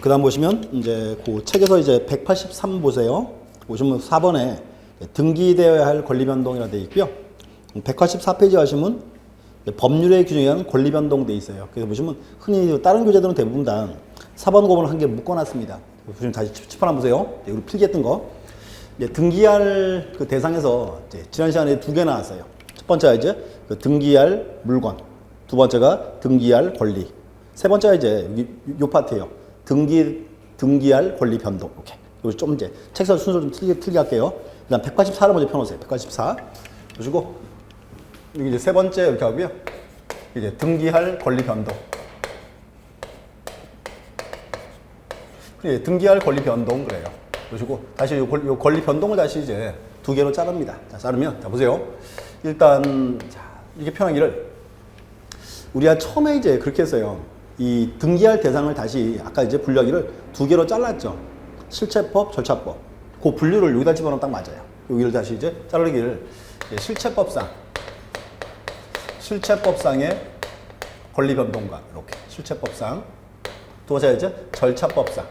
그 다음 보시면 이제 그 책에서 이제 183 보세요. 보시면 4번에 등기되어야 할 권리 변동이라 되어 있고요. 184페이지 가시면 법률의 규정에 의한 권리 변동 되어 있어요. 그래서 보시면 흔히 다른 교재들은 대부분 다 4번 고문을 한 개 묶어놨습니다. 보시면 다시 칠판 한번 보세요. 우리 필기했던 거. 등기할 그 대상에서 지난 시간에 두 개 나왔어요. 첫 번째가 이제 그 등기할 물건, 두 번째가 등기할 권리, 세 번째가 이제 요 파트예요. 등기할 권리 변동. 이렇게. 이거 좀 이제 책서 순서 좀 틀게 할게요. 일단 184를 먼저 펴놓으세요. 184. 보시고 여기 이제 세 번째 이렇게 하고요. 이제 등기할 권리 변동. 그래, 등기할 권리 변동 그래요. 보시고 다시 요 권리 변동을 다시 이제 두 개로 자릅니다. 자, 자르면 자 보세요. 일단 자, 이렇게 표현하기를 우리가 처음에 이제 그렇게 했어요. 이 등기할 대상을 다시 아까 이제 분류하기를 두 개로 잘랐죠. 실체법, 절차법. 그 분류를 여기다 집어넣으면 딱 맞아요. 여기를 다시 이제 자르기를 실체법상의 권리 변동과 이렇게 실체법상. 두 번째 이제 절차법상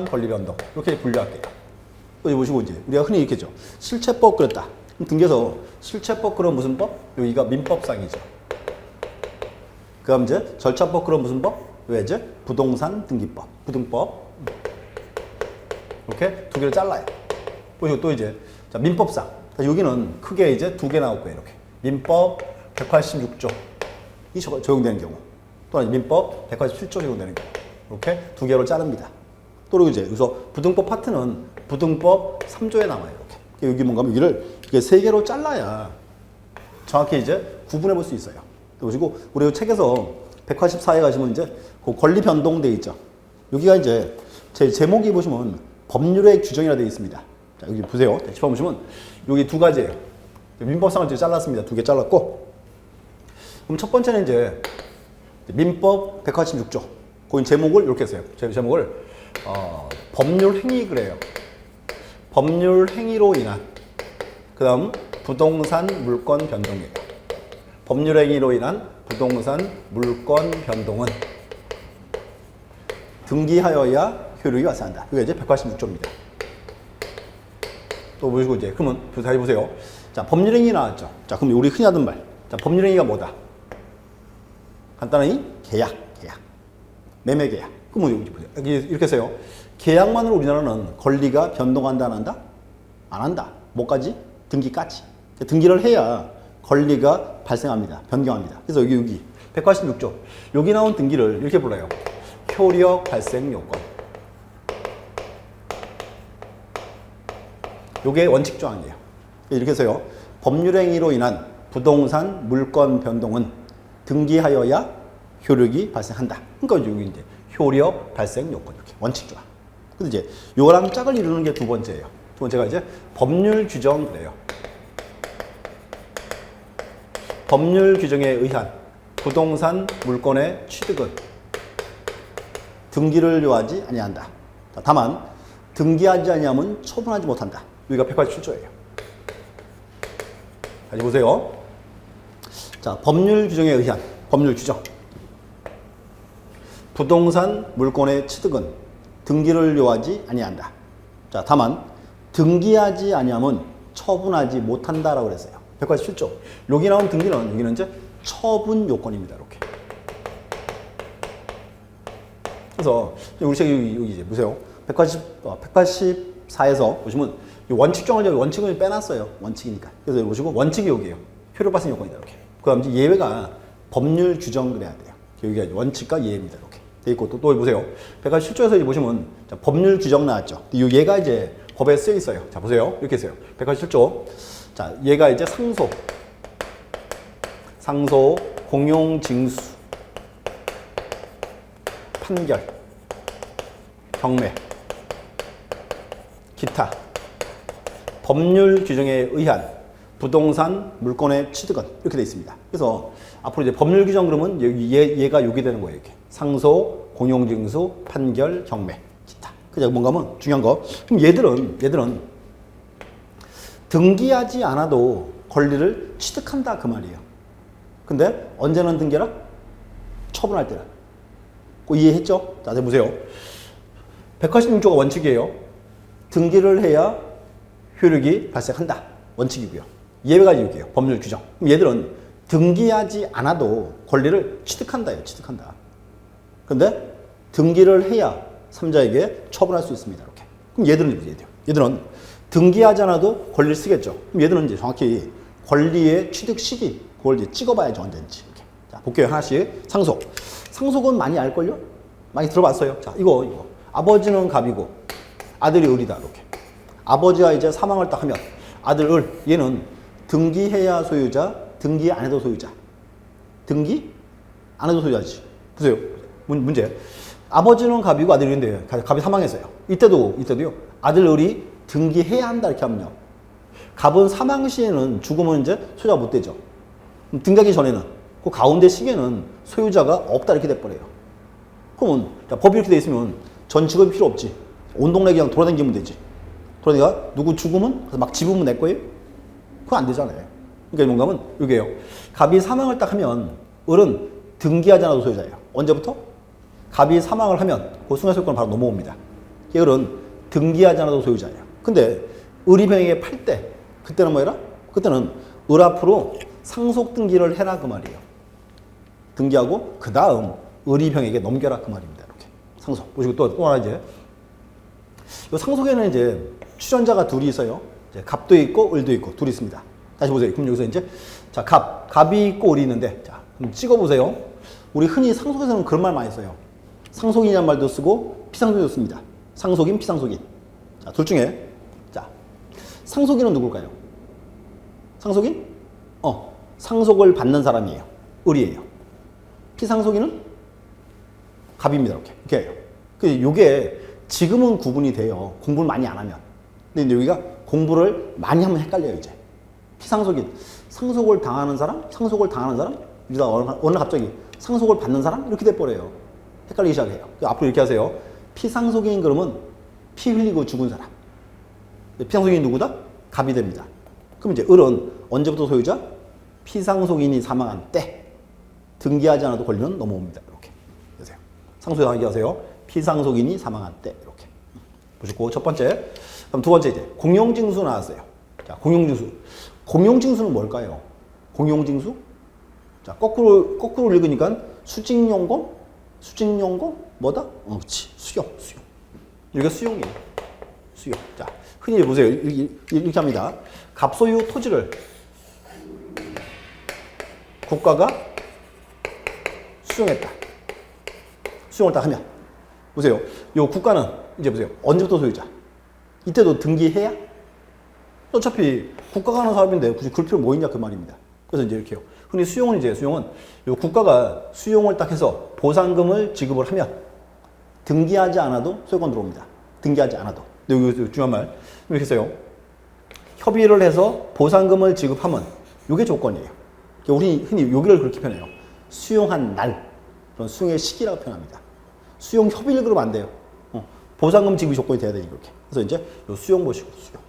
권리 변동 이렇게 분류할게요. 여기 보시고 이제 우리가 흔히 이렇게 했죠. 실체법 그랬다. 그럼 등기에서 실체법 그럼 무슨 법? 여기가 민법상이죠. 그다음 이제 절차법 그럼 무슨 법? 왜 이제 부동산 등기법, 부등법 이렇게 두 개를 잘라요. 보시고 또 이제 자, 민법상 여기는 크게 이제 두 개 나올 거예요. 이렇게 민법 186조 이 적용되는 경우 또는 민법 187조 적용되는 경우 이렇게 두 개로 자릅니다. 또 그리고 이제 여기서 부등법 파트는 부등법 3조에 나와요. 이렇게 여기 뭔가 여기를 이게 세 개로 잘라야 정확히 이제 구분해 볼 수 있어요. 보시고 우리 책에서 184에 가시면 이제 그 권리 변동돼 있죠. 여기가 이제 제 제목이 보시면 법률의 규정이라 되어 있습니다. 자, 여기 보세요. 짚어보시면 여기 두 가지예요. 민법상을 이제 잘랐습니다. 두 개 잘랐고 그럼 첫 번째는 이제 민법 186조. 그 제목을 이렇게 했어요. 제목을 법률 행위 그래요. 법률 행위로 인한 그 다음 부동산 물권 변동이에요. 법률 행위로 인한 부동산 물권 변동은 등기하여야 효력이 발생한다. 이게 이제 186조입니다. 또 보시고 이제 그러면 다시 보세요. 자, 법률 행위 나왔죠. 자, 그럼 우리 흔히 하던 말. 자, 법률 행위가 뭐다? 간단하게 계약. 매매 계약. 그럼 여기 이렇게 해서요. 계약만으로 우리나라는 권리가 변동한다 안 한다? 안 한다. 뭐까지? 등기까지. 등기를 해야 권리가 발생합니다. 변경합니다. 그래서 여기 186조. 여기 나온 등기를 이렇게 불러요. 효력 발생 요건. 요게 원칙 조항이에요. 이렇게 해서요. 법률 행위로 인한 부동산 물권 변동은 등기하여야 효력이 발생한다. 그러니까 여기 이제 효력 발생 요건 이렇게 원칙 조항. 근데 이제 요거랑 짝을 이루는 게 두 번째예요. 두 번째가 이제 법률 규정 그래요. 법률 규정에 의한 부동산 물권의 취득은 등기를 요하지 아니한다. 다만 등기하지 아니하면 처분하지 못한다. 여기가 187조예요. 다시 보세요. 자, 법률 규정에 의한 법률 규정. 부동산 물권의 취득은 등기를 요하지 아니한다. 자, 다만 등기하지 아니하면 처분하지 못한다라고 그랬어요. 187조. 여기 나온 등기는 여기는 이제 처분 요건입니다. 이렇게. 그래서 우리 책이 여기 이제 보세요. 184에서 보시면 원칙을 빼놨어요. 원칙이니까. 그래서 여기 보시고 원칙이 여기예요. 효력 발생 요건이다. 이렇게. 그다음 이제 예외가 법률 규정 그래야 돼요. 여기가 원칙과 예외입니다. 이렇게. 돼 있고 또 보세요. 187조에서 이제 보시면 자, 법률 규정 나왔죠. 얘가 이제 법에 쓰여 있어요. 자, 보세요. 이렇게 있어요. 187조. 자, 얘가 이제 상소, 공용 징수, 판결, 경매, 기타, 법률 규정에 의한 부동산 물권의 취득은 이렇게 돼 있습니다. 그래서 앞으로 이제 법률 규정 그러면 얘가 여기 되는 거예요. 이렇게 상소, 공용 징수, 판결, 경매, 기타. 그죠? 뭔가 하면 중요한 거. 그럼 얘들은 등기하지 않아도 권리를 취득한다 그 말이에요. 근데 언제는 등기하라? 처분할 때는. 이해했죠? 자, 보세요. 186조가 원칙이에요. 등기를 해야 효력이 발생한다. 원칙이고요. 예외가 여기에요. 법률 규정. 그럼 얘들은 등기하지 않아도 권리를 취득한다예요. 취득한다. 근데 등기를 해야 3자에게 처분할 수 있습니다. 이렇게. 그럼 얘들은 등기하지 않아도 권리를 쓰겠죠. 그럼 얘들은 이제 정확히 권리의 취득 시기, 그걸 이제 찍어봐야죠. 언제인지. 이렇게. 자, 볼게요. 하나씩. 상속. 상속은 많이 알걸요? 많이 들어봤어요. 자, 이거. 아버지는 갑이고 아들이 을이다. 이렇게. 아버지가 이제 사망을 딱 하면 아들 을, 얘는 등기해야 소유자, 등기 안 해도 소유자. 등기 안 해도 소유자지. 보세요. 문제. 아버지는 갑이고 아들이 을인데 갑이 사망했어요. 이때도요. 아들 을이 등기해야 한다 이렇게 하면요. 갑은 사망 시에는 죽으면 이제 소유자가 못 되죠. 등기하기 전에는 그 가운데 시기에는 소유자가 없다 이렇게 돼버려요. 그러면 법이 이렇게 돼 있으면 전 직업이 필요 없지. 온 동네 그냥 돌아다니면 되지. 그러니까 누구 죽으면 막 집으면 내 거예요? 그건 안 되잖아요. 그러니까 뭔가 하면 이게요. 갑이 사망을 딱 하면 을은 등기하지 않아도 소유자예요. 언제부터? 갑이 사망을 하면 그 순간소유권 바로 넘어옵니다. 을은 등기하지 않아도 소유자예요. 근데 을이 병에게 팔 때 그때는 뭐해라? 그때는 을 앞으로 상속 등기를 해라 그 말이에요. 등기하고 그 다음 을이 병에게 넘겨라 그 말입니다. 이렇게 상속. 보시고 또 하나 이제 이 상속에는 이제 출연자가 둘이 있어요. 이제 갑도 있고 을도 있고 둘이 있습니다. 다시 보세요. 그럼 여기서 이제 자 갑이 있고 을이 있는데 자 그럼 찍어보세요. 우리 흔히 상속에서는 그런 말 많이 써요. 상속인이란 말도 쓰고 피상속인도 씁니다. 상속인, 피상속인. 자, 둘 중에 자 상속인은 누굴까요? 상속인? 상속을 받는 사람이에요. 을이에요. 피상속인은 갑입니다. 이렇게 해요. 이게 지금은 구분이 돼요. 공부를 많이 안 하면. 근데 여기가 공부를 많이 하면 헷갈려요, 이제. 피상속인. 상속을 당하는 사람? 상속을 당하는 사람? 이러다가 어느 날 갑자기 상속을 받는 사람? 이렇게 돼버려요. 헷갈리기 시작해요. 앞으로 이렇게 하세요. 피상속인 그러면 피 흘리고 죽은 사람. 피상속인이 누구다? 갑이 됩니다. 그럼 이제 을은 언제부터 소유자? 피상속인이 사망한 때. 등기하지 않아도 권리는 넘어옵니다. 이렇게. 보세요. 상속인 하세요. 피상속인이 사망한 때. 이렇게. 보시고, 첫 번째. 그럼 두 번째 이제 공용징수 나왔어요. 자, 공용징수. 공용징수는 뭘까요? 공용징수? 자, 거꾸로 읽으니까 수직용공? 수직용공? 뭐다? 그렇지. 수용. 여기가 수용이에요. 수용. 자, 흔히 보세요. 이렇게 합니다. 갑소유 토지를 국가가 수용했다. 수용을 딱 하면. 보세요. 요 국가는 이제 보세요. 언제부터 소유자? 이때도 등기해야? 어차피 국가가 하는 사업인데 굳이 그럴 필요 뭐 있냐 그 말입니다. 그래서 이제 이렇게요. 흔히 수용은 요 국가가 수용을 딱 해서 보상금을 지급을 하면 등기하지 않아도 소유권 들어옵니다. 등기하지 않아도. 근데 여기 중요한 말. 이렇게 써요. 협의를 해서 보상금을 지급하면 이게 조건이에요. 우리 흔히 여기를 그렇게 표현해요. 수용한 날. 그런 수용의 시기라고 표현합니다. 수용 협의를 그러면 안 돼요. 보상금 지급이 조건이 돼야 되니 그렇게. 그래서 이제 요 수용 보시고 수용.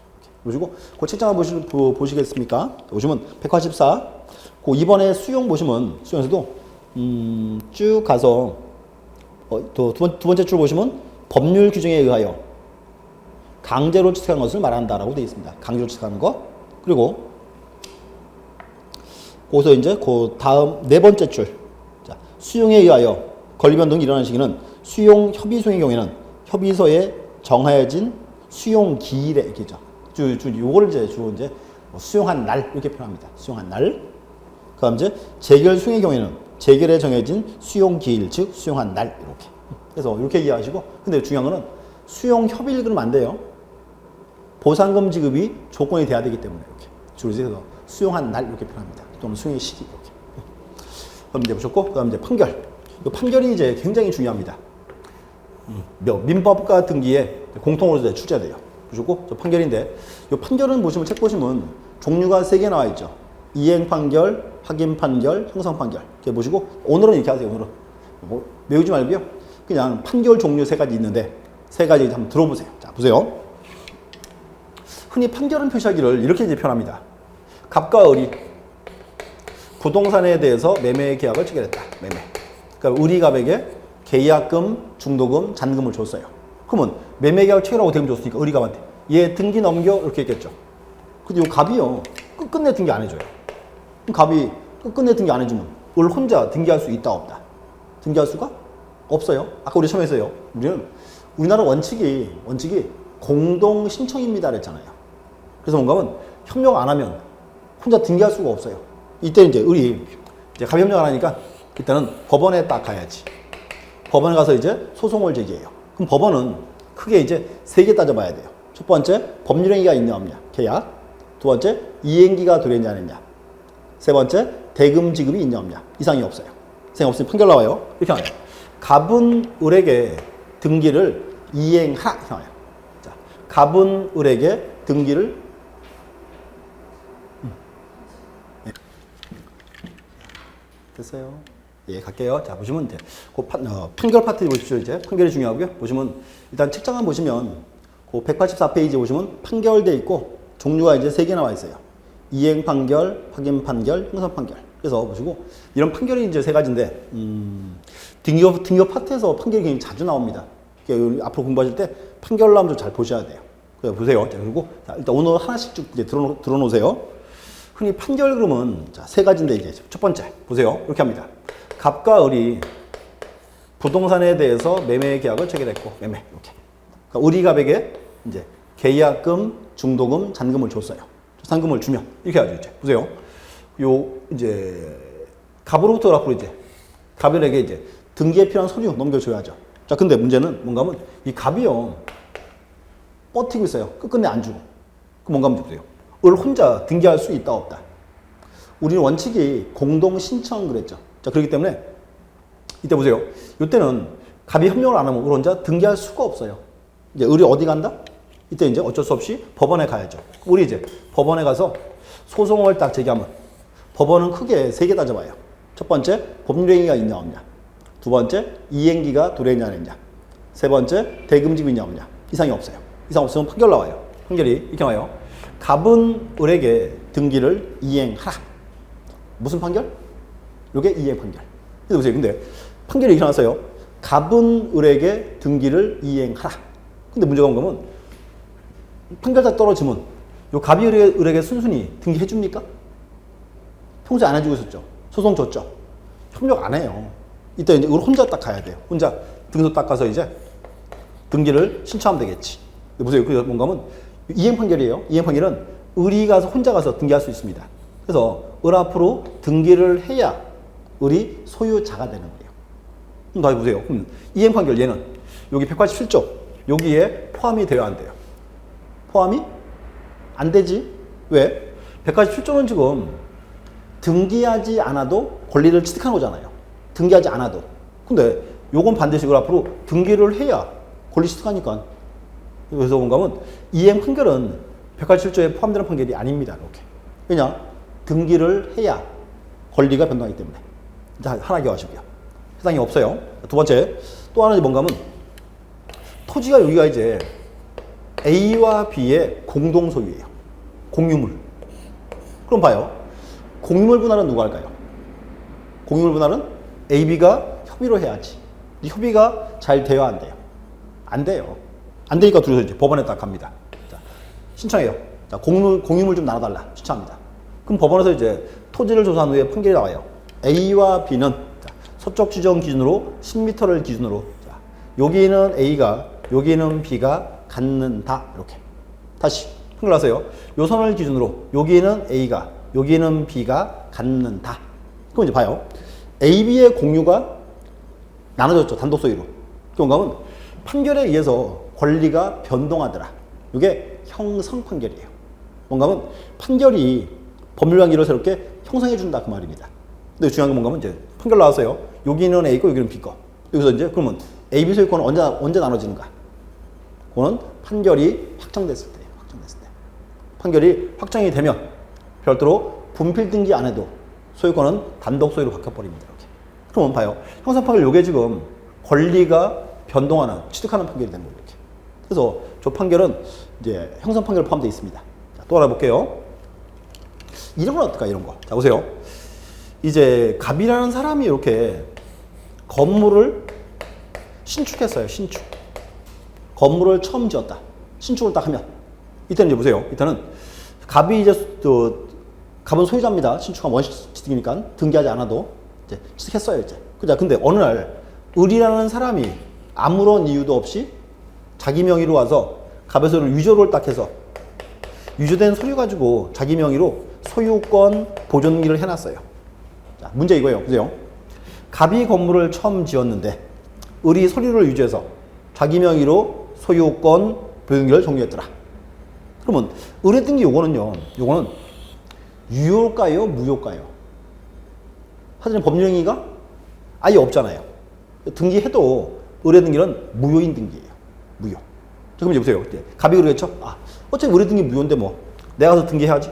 보시고 그 책장 보시겠습니까? 보시면 184. 그 이번에 수용 보시면 수용에서도 쭉 가서 또 두 번째 줄 보시면 법률 규정에 의하여 강제로 취득한 것을 말한다라고 되어 있습니다. 강제로 취득하는 거. 그리고 거기서 이제 그 다음 네 번째 줄. 자, 수용에 의하여 권리 변동이 일어나는 시기는 수용 협의 수용의 경우에는 협의서에 정하여진 수용 기일에 이렇게죠. 요거를 이제 주로 이제 수용한 날 이렇게 표현합니다. 수용한 날. 그다음 이제 재결 수용의 경우에는 재결에 정해진 수용 기일 즉 수용한 날 이렇게. 그래서 이렇게 이해하시고 근데 중요한 거는 수용 협의를 그러면 안 돼요. 보상금 지급이 조건이 돼야 되기 때문에 이렇게 주로 이제 수용한 날 이렇게 표현합니다. 또는 수용의 시기 이렇게. 그럼 이제 보셨고 그다음 이제 판결. 이 판결이 이제 굉장히 중요합니다. 민법과 등기에 공통으로 출제돼요. 보셨고 저 판결인데 이 판결은 보시면 책 보시면 종류가 3개 나와 있죠. 이행 판결, 확인 판결, 형성 판결. 이렇게 보시고 오늘은 이렇게 하세요. 오늘은 뭐 외우지 말고요. 그냥 판결 종류 3가지 있는데 3가지 한번 들어보세요. 자 보세요. 흔히 판결은 표시하기를 이렇게 이제 표현합니다. 갑과 을이 부동산에 대해서 매매 계약을 체결했다. 매매. 그러니까 을이 갑에게 계약금, 중도금, 잔금을 줬어요. 그러면 매매계약을 체결하고 대금 줬으니까 의리갑한테 얘 등기 넘겨 이렇게 했겠죠. 근데 이 갑이요 끝끝내 등기 안 해줘요. 그럼 갑이 끝끝내 등기 안 해주면 을 혼자 등기할 수 있다 없다? 등기할 수가 없어요. 아까 우리 처음에 했어요. 우리나라 원칙이 공동 신청입니다 그랬잖아요. 그래서 뭔가 하면 협력 안 하면 혼자 등기할 수가 없어요. 이때 이제 갑이 협력 안 하니까 일단은 법원에 딱 가야지. 법원에 가서 이제 소송을 제기해요. 그럼 법원은 크게 이제 3개 따져봐야 돼요. 첫 번째, 법률행위가 있냐 없냐, 계약. 두 번째, 이행기가 도래했냐 안 했냐. 세 번째, 대금 지급이 있냐 없냐. 이상이 없어요. 이상이 없으면 판결 나와요. 이렇게 나와요. 갑은 을에게 등기를 이행하라. 이렇게 나와요. 자, 갑은 을에게 등기를 됐어요. 예, 갈게요. 자, 보시면 이제 판결 파트 보십시오. 이제 판결이 중요하고요. 보시면 일단 책장만 보시면 그 184페이지 보시면 판결돼 있고 종류가 이제 3개 나와 있어요. 이행 판결, 확인 판결, 형사 판결. 그래서 보시고 이런 판결이 이제 3가지인데 등기업 파트에서 판결이 굉장히 자주 나옵니다. 그러니까 앞으로 공부하실 때 판결 나오면 좀 잘 보셔야 돼요. 그래서 보세요. 자, 그리고 일단 오늘 하나씩 쭉 이제 들어놓으세요. 흔히 판결 그러면 자, 3가지인데 이제 첫 번째 보세요. 이렇게 합니다. 갑과 을이 부동산에 대해서 매매 계약을 체결했고 매매 이렇게. 그러니까 을이 갑에게 이제 계약금, 중도금, 잔금을 줬어요. 잔금을 주면 이렇게 하죠. 이제 보세요. 요 이제 갑으로부터 앞으로 이제 갑을에게 이제 등기에 필요한 서류 넘겨줘야죠. 자, 근데 문제는 뭔가 하면 이 갑이요 버티고 있어요. 끝끝내 안 주고. 그럼 뭔가 하면 보세요. 을 혼자 등기할 수 있다 없다. 우리는 원칙이 공동 신청 그랬죠. 자, 그렇기 때문에 이때 보세요. 이때는 갑이 협력을 안 하면 을 혼자 등기할 수가 없어요. 이제 을이 어디 간다? 이때 이제 어쩔 수 없이 법원에 가야죠. 우리 이제 법원에 가서 소송을 딱 제기하면 법원은 크게 3개 따져봐요. 첫 번째, 법률행위가 있냐 없냐. 두 번째, 이행기가 도래했냐 안 했냐. 세 번째, 대금지급이 있냐 없냐. 이상이 없어요. 이상 없으면 판결 나와요. 판결이 이렇게 나와요. 갑은 을에게 등기를 이행하라. 무슨 판결? 이게 이행 판결. 그래서 보세요. 근데 판결이 이렇게 나왔어요. 갑은 을에게 등기를 이행하라. 근데 문제가 뭔가 하면 판결 딱 떨어지면 요 갑이 을에게 순순히 등기해 줍니까? 평소에 안 해주고 있었죠. 소송 줬죠. 협력 안 해요. 이때 이제 을 혼자 딱 가야 돼요. 혼자 등기소 딱 가서 이제 등기를 신청하면 되겠지. 보세요. 그래서 뭔가 하면 이행 판결이에요. 이행 판결은 을이 가서 혼자 가서 등기할 수 있습니다. 그래서 을 앞으로 등기를 해야 을이 소유자가 되는 거예요. 그럼 다시 보세요. 그럼 이행 판결 얘는 여기 187조 여기에 포함이 돼야 안 돼요. 포함이 안 되지. 왜? 187조는 지금 등기하지 않아도 권리를 취득하는 거잖아요. 등기하지 않아도. 근데 요건 반드시 그 앞으로 등기를 해야 권리 취득하니까. 그래서 뭔가 하면 이행 판결은 187조에 포함되는 판결이 아닙니다. 이렇게. 왜냐? 등기를 해야 권리가 변동하기 때문에. 자, 하나 기억하시고요. 해당이 없어요. 두 번째, 또 하나 뭔가 하면 토지가 여기가 이제 A와 B의 공동 소유예요. 공유물. 그럼 봐요. 공유물 분할은 누가 할까요? 공유물 분할은 A, B가 협의로 해야지. 이 협의가 잘 돼야 안 돼요. 안 돼요. 안 되니까 둘이서 이제 법원에 딱 갑니다. 자, 신청해요. 자, 공유물 좀 나눠달라. 신청합니다. 그럼 법원에서 이제 토지를 조사한 후에 판결이 나와요. A와 B는 자, 서쪽 지정 기준으로 10m를 기준으로 자, 여기는 A가 여기는 B가 갖는다. 이렇게. 다시 판결 나세요. 요 선을 기준으로 여기는 A가 여기는 B가 갖는다. 그럼 이제 봐요. A, B의 공유가 나눠졌죠. 단독 소유로. 그런가 판결에 의해서 권리가 변동하더라. 이게 형성 판결이에요. 뭔가 하면 판결이 법률관계로 새롭게 형성해준다. 그 말입니다. 근데 중요한 건 뭔가 하면 이제 판결 나왔어요. 여기는 A고 여기는 B거. 여기서 이제 그러면 A, B 소유권은 언제 나눠지는가? 그거는 판결이 확정됐을 때. 판결이 확정이 되면 별도로 분필 등기 안 해도 소유권은 단독 소유로 바뀌어버립니다. 이렇게. 그러면 봐요. 형성 판결 요게 지금 권리가 변동하는, 취득하는 판결이 되는 거예요. 이렇게. 그래서 저 판결은 이제 형성 판결 포함되어 있습니다. 자, 또 알아볼게요. 이런 건 어떨까, 이런 거. 자, 보세요. 이제 갑이라는 사람이 이렇게 건물을 신축했어요. 신축. 건물을 처음 지었다. 신축을 딱 하면 이때는 이제 보세요. 이때는 갑이 이제 갑은 소유자입니다. 신축한 원시취득이니까 등기하지 않아도 이제 취득했어요. 이제. 그죠? 근데 어느 날 을이라는 사람이 아무런 이유도 없이 자기 명의로 와서 갑의 소유를 위조를 딱 해서 위조된 서류 가지고 자기 명의로 소유권 보존기를 해놨어요. 자, 문제 이거예요. 보세요. 갑이 건물을 처음 지었는데 을이 서류를 위조해서 자기 명의로 소유권 보존기를 종료했더라. 그러면 을의 등기 요거는 유효일까요? 무효일까요? 사실 법령이가 아예 없잖아요. 등기해도 을의 등기는 무효인 등기예요. 무효. 그럼 이제 보세요. 갑이 그러겠죠? 어차피 을의 등기 무효인데 뭐 내가 가서 등기해야지.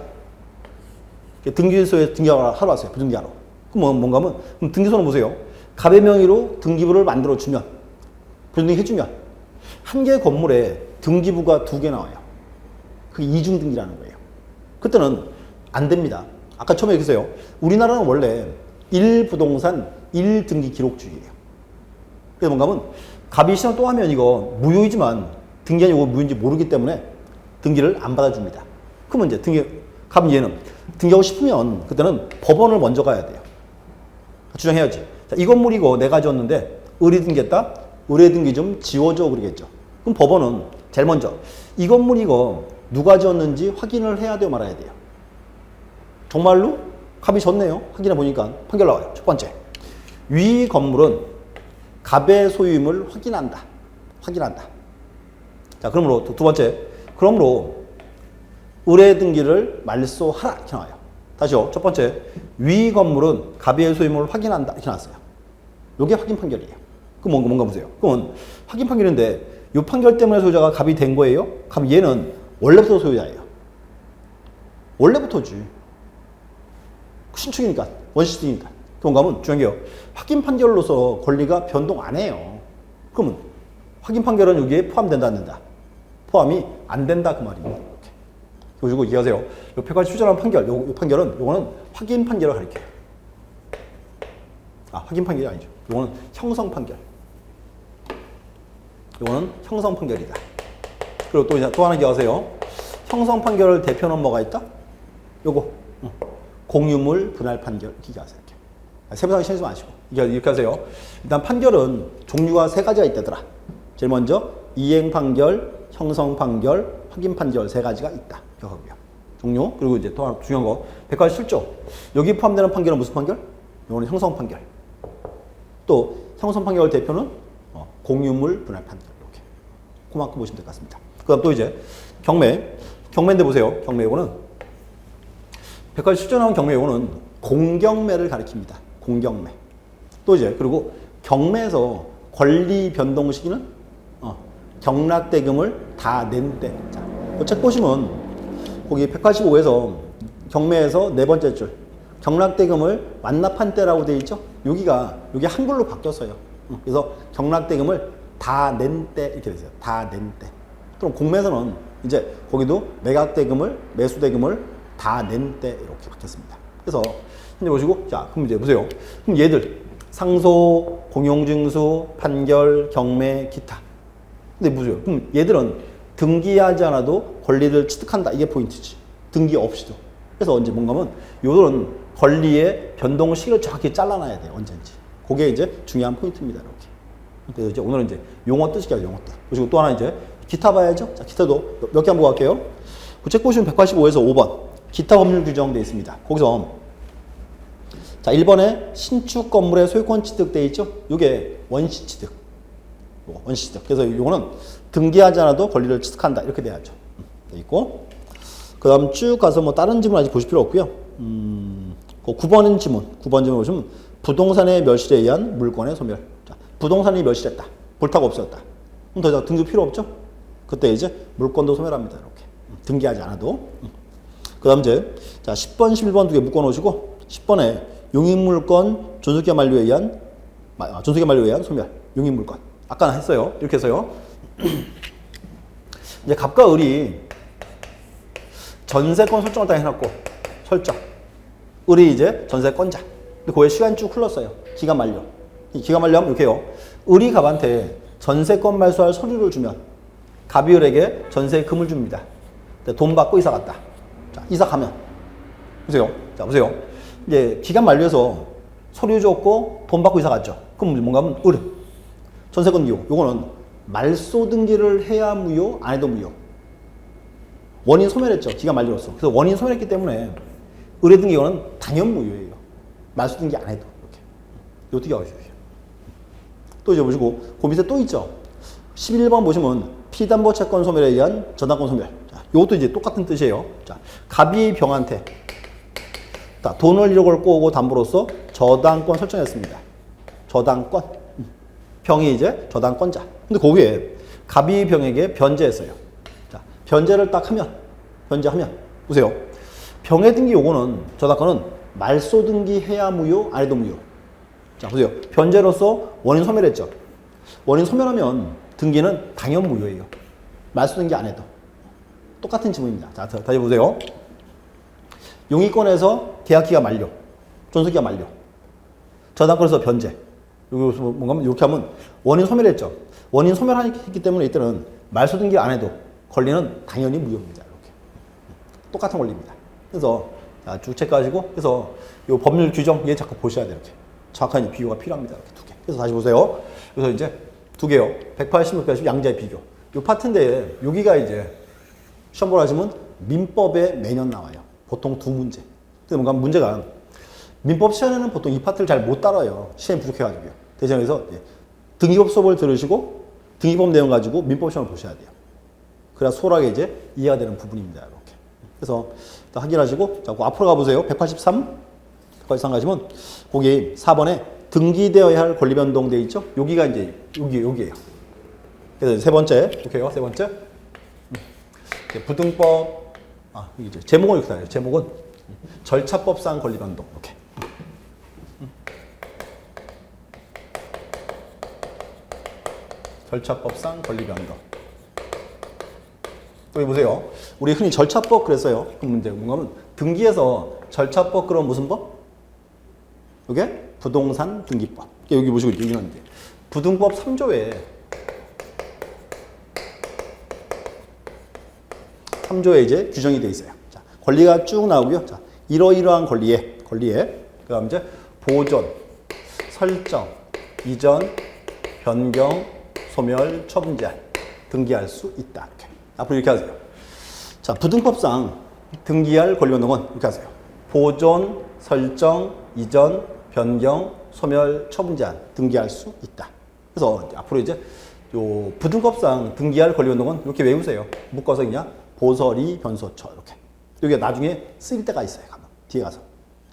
등기소에 등기하러 왔어요. 부등기하러. 그럼 뭔가 하면 그럼 등기소는 보세요. 갑의 명의로 등기부를 만들어 주면 부등기 해주면 한 개의 건물에 등기부가 2개 나와요. 그게 이중 등기라는 거예요. 그때는 안 됩니다. 아까 처음에 얘기했어요. 우리나라는 원래 1부동산 1등기 기록주의예요. 그래서 뭔가 하면 갑이 신청 또 하면 이거 무효이지만 등기한 이거 무효인지 모르기 때문에 등기를 안 받아줍니다. 그러면 이제 갑은 얘는 등기하고 싶으면 그때는 법원을 먼저 가야 돼요. 주장해야지. 자, 이 건물 이거 내가 지었는데 을이 등기했다? 을의 등기 좀 지워줘 그러겠죠. 그럼 법원은 제일 먼저 이 건물 이거 누가 지었는지 확인을 해야 돼요, 말아야 돼요. 정말로 갑이 졌네요. 확인해 보니까 판결 나와요. 첫 번째, 위 건물은 갑의 소유임을 확인한다. 자, 그러므로 두 번째, 그러므로 을의 등기를 말소하라 이렇게 나와요. 다시요. 첫 번째, 위 건물은 갑의 소유임을 확인한다 이렇게 나왔어요. 이게 확인 판결이에요. 그럼 뭔가 보세요. 그건 확인 판결인데 이 판결 때문에 소유자가 갑이 된 거예요? 그럼 얘는 원래부터 소유자예요. 원래부터지. 신축이니까, 원시취득이니까. 그런가 하면 중요한 게요. 확인 판결로서 권리가 변동 안 해요. 그러면 확인 판결은 여기에 포함된다, 안 된다? 포함이 안 된다, 그 말입니다. 이렇게. 그리고 이해하세요. 옆에까지 추정한 판결, 요 판결은, 요거는 확인 판결을 가리켜요. 확인 판결이 아니죠. 요거는 형성 판결. 요거는 형성 판결이다. 그리고 또 하나 기억하세요. 형성 판결을 대표는 뭐가 있다? 요거. 공유물 분할 판결. 기억하세요. 세부상에 신경 마시고. 이렇게 하세요. 일단 판결은 종류가 3가지가 있다더라. 제일 먼저 이행 판결, 형성 판결, 확인 판결 3가지가 있다. 기억하고요. 종류. 그리고 이제 또 하나 중요한 거. 100가지 실조. 여기 포함되는 판결은 무슨 판결? 요거는 형성 판결. 또 형성 판결 대표는 공유물 분할 판결. 이렇게. 그만큼 보시면 될 것 같습니다. 그 다음 또 이제 경매. 경매인데 보세요. 경매 요거는 100가지 실조 나온 경매 요거는 공경매를 가리킵니다. 공경매. 또 이제 그리고 경매에서 권리 변동 시기는 경락대금을 다 낸 때. 자, 그 책 보시면 거기 185에서 경매에서 4번째 줄 경락대금을 완납한 때라고 되어 있죠. 여기 한글로 바뀌었어요. 그래서 경락대금을 다 낸 때 이렇게 되세요. 다 낸 때. 그럼 공매에서는 이제 거기도 매각대금을 매수대금을 다 낸 때 이렇게 바뀌었습니다. 그래서 이제 보시고 자 그럼 이제 보세요. 그럼 얘들 상소, 공용증수, 판결, 경매, 기타. 근데 보세요. 그럼 얘들은 등기하지 않아도 권리를 취득한다. 이게 포인트지. 등기 없이도. 그래서 언제 뭔가 하면 요런 권리의 변동 시기를 정확히 잘라놔야 돼요. 언제인지. 그게 이제 중요한 포인트입니다. 이렇게. 그래서 이제 오늘은 이제 용어 뜻이야. 용어 뜻. 그리고 또 하나 이제 기타 봐야죠. 자, 기타도 몇 개 한번 보고 갈게요. 그 책 보시면 185에서 5번. 기타 법률 규정되어 있습니다. 거기서 자 1번에 신축 건물의 소유권 취득되어 있죠. 이게 원시 취득. 원시 취득. 그래서 이거는 등기하지 않아도 권리를 취득한다. 이렇게 돼야죠. 돼 있고. 그 다음 쭉 가서 뭐 다른 지문 아직 보실 필요 없고요. 그 9번 지문 보시면 부동산의 멸실에 의한 물권의 소멸. 자, 부동산이 멸실했다. 불타고 없어졌다. 그럼 더 이상 등기 필요 없죠? 그때 이제 물권도 소멸합니다. 이렇게. 등기하지 않아도. 그 다음 이제 자 10번, 11번 2개 묶어 놓으시고 10번에 용익물권 존속기한 만료에 의한 소멸. 용익물권. 아까 했어요. 이렇게 해서요. 이제 갑과 을이 전세권 설정을 다 해놨고 설정. 을이 이제 전세권자. 근데 그에 시간이 쭉 흘렀어요. 기간 만료. 기간 만료하면 이렇게 해요. 을이 갑한테 전세권 말소할 서류를 주면 갑이을에게 전세금을 줍니다. 돈 받고 이사 갔다. 자, 이사 가면 보세요. 자, 보세요. 이제 기간 만료해서 서류 줬고 돈 받고 이사 갔죠. 그럼 뭔가 하면 을. 전세권 기호. 요거는 말소 등기를 해야 무효, 안 해도 무효. 원인 소멸했죠. 기간 만료로서. 그래서 원인 소멸했기 때문에 의뢰 등기 이거는 당연 무효예요. 말소 등기 안 해도 이렇게. 어떻게 하십시오. 또 이제 보시고 그 밑에 또 있죠. 11번 보시면 피담보 채권 소멸에 의한 저당권 소멸. 자, 이것도 이제 똑같은 뜻이에요. 자, 갑이 병한테 자, 돈을 1억을 꼬고 담보로서 저당권 설정했습니다. 저당권. 병이 이제 저당권자. 근데 거기에 갑이 병에게 변제했어요. 자, 변제를 딱 하면, 변제하면, 보세요. 병의 등기 요거는, 저당권은 말소 등기 해야 무효, 안 해도 무효. 자, 보세요. 변제로서 원인 소멸했죠. 원인 소멸하면 등기는 당연 무효예요. 말소 등기 안 해도. 똑같은 지문입니다. 자, 다시 보세요. 용의권에서 계약기가 만료, 존속기가 만료. 저당권에서 변제. 여기서 뭔가 하면 이렇게 하면 원인 소멸했죠. 원인 소멸했기 때문에 이때는 말소 등기 안 해도 권리는 당연히 무효입니다. 이렇게. 똑같은 권리입니다. 그래서 자, 쭉 체크하시고 그래서 이 법률 규정 얘 자꾸 보셔야 돼요. 이렇게. 정확한 비교가 필요합니다. 이렇게 두 개. 그래서 다시 보세요. 그래서 이제 두 개요. 180, 180 양자의 비교. 이 파트인데 여기가 이제 시험 보러 하시면 민법에 매년 나와요. 보통 두 문제. 근데 뭔가 문제가 민법 시간에는 보통 이 파트를 잘 못 따라요. 시간이 부족해가지고요. 대신해서 등기법 수업을 들으시고 등기법 내용 가지고 민법 시험을 보셔야 돼요. 그래야 수월하게 이제 이해가 되는 부분입니다. 이렇게. 그래서 확인하시고 자, 앞으로 가보세요. 183 가시면 거기 4번에 등기되어야 할 권리 변동 돼 있죠. 여기가 이제 여기예요. 그래서 세 번째 볼게요. 세 번째 부등법 여기 이제 제목은 이렇게 나와요. 제목은 절차법상 권리 변동 이렇게. 절차법상 권리 변동. 여기 보세요. 우리 흔히 절차법 그랬어요. 그럼 문제 뭔가 하면 등기에서 절차법 그럼 무슨 법? 이게 부동산 등기법. 여기 보시고 여기는 부등법 3조에 3조에 이제 규정이 되어 있어요. 자, 권리가 쭉 나오고요. 자, 이러이러한 권리에 그다음 이제 보존, 설정, 이전, 변경, 소멸, 처분 제한 등기할 수 있다. 이렇게. 앞으로 이렇게 하세요. 자, 부등법상 등기할 권리 변동은 이렇게 하세요. 보존, 설정, 이전, 변경, 소멸, 처분 제한 등기할 수 있다. 그래서 앞으로 이제 요 부등법상 등기할 권리 변동은 이렇게 외우세요. 묶어서 그냥 보설이 변소처 이렇게. 여기 나중에 쓰일 때가 있어요. 가면 뒤에 가서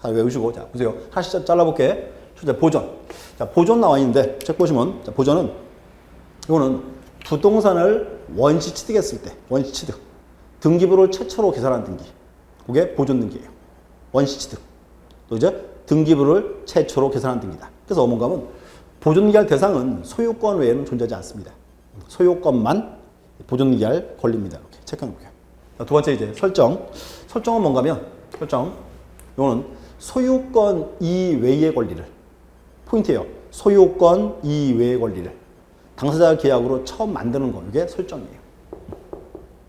다 외우시고 자 보세요. 하나씩 잘라볼게. 첫째 보존. 자 보존 나와 있는데 책 보시면 자, 보존은 이거는 부동산을 원시 취득했을 때 원시 취득 등기부를 최초로 계산한 등기. 그게 보존 등기예요. 원시 취득. 또 이제 등기부를 최초로 계산한 등기다. 그래서 뭔가 하면 보존 등기할 대상은 소유권 외에는 존재하지 않습니다. 소유권만 보존 등기할 권리입니다. 이렇게 체크해 볼게요. 두 번째 이제 설정. 설정은 뭔가 하면 설정. 이거는 소유권 이외의 권리를 포인트예요. 소유권 이외의 권리를 당사자 계약으로 처음 만드는 거 이게 설정이에요.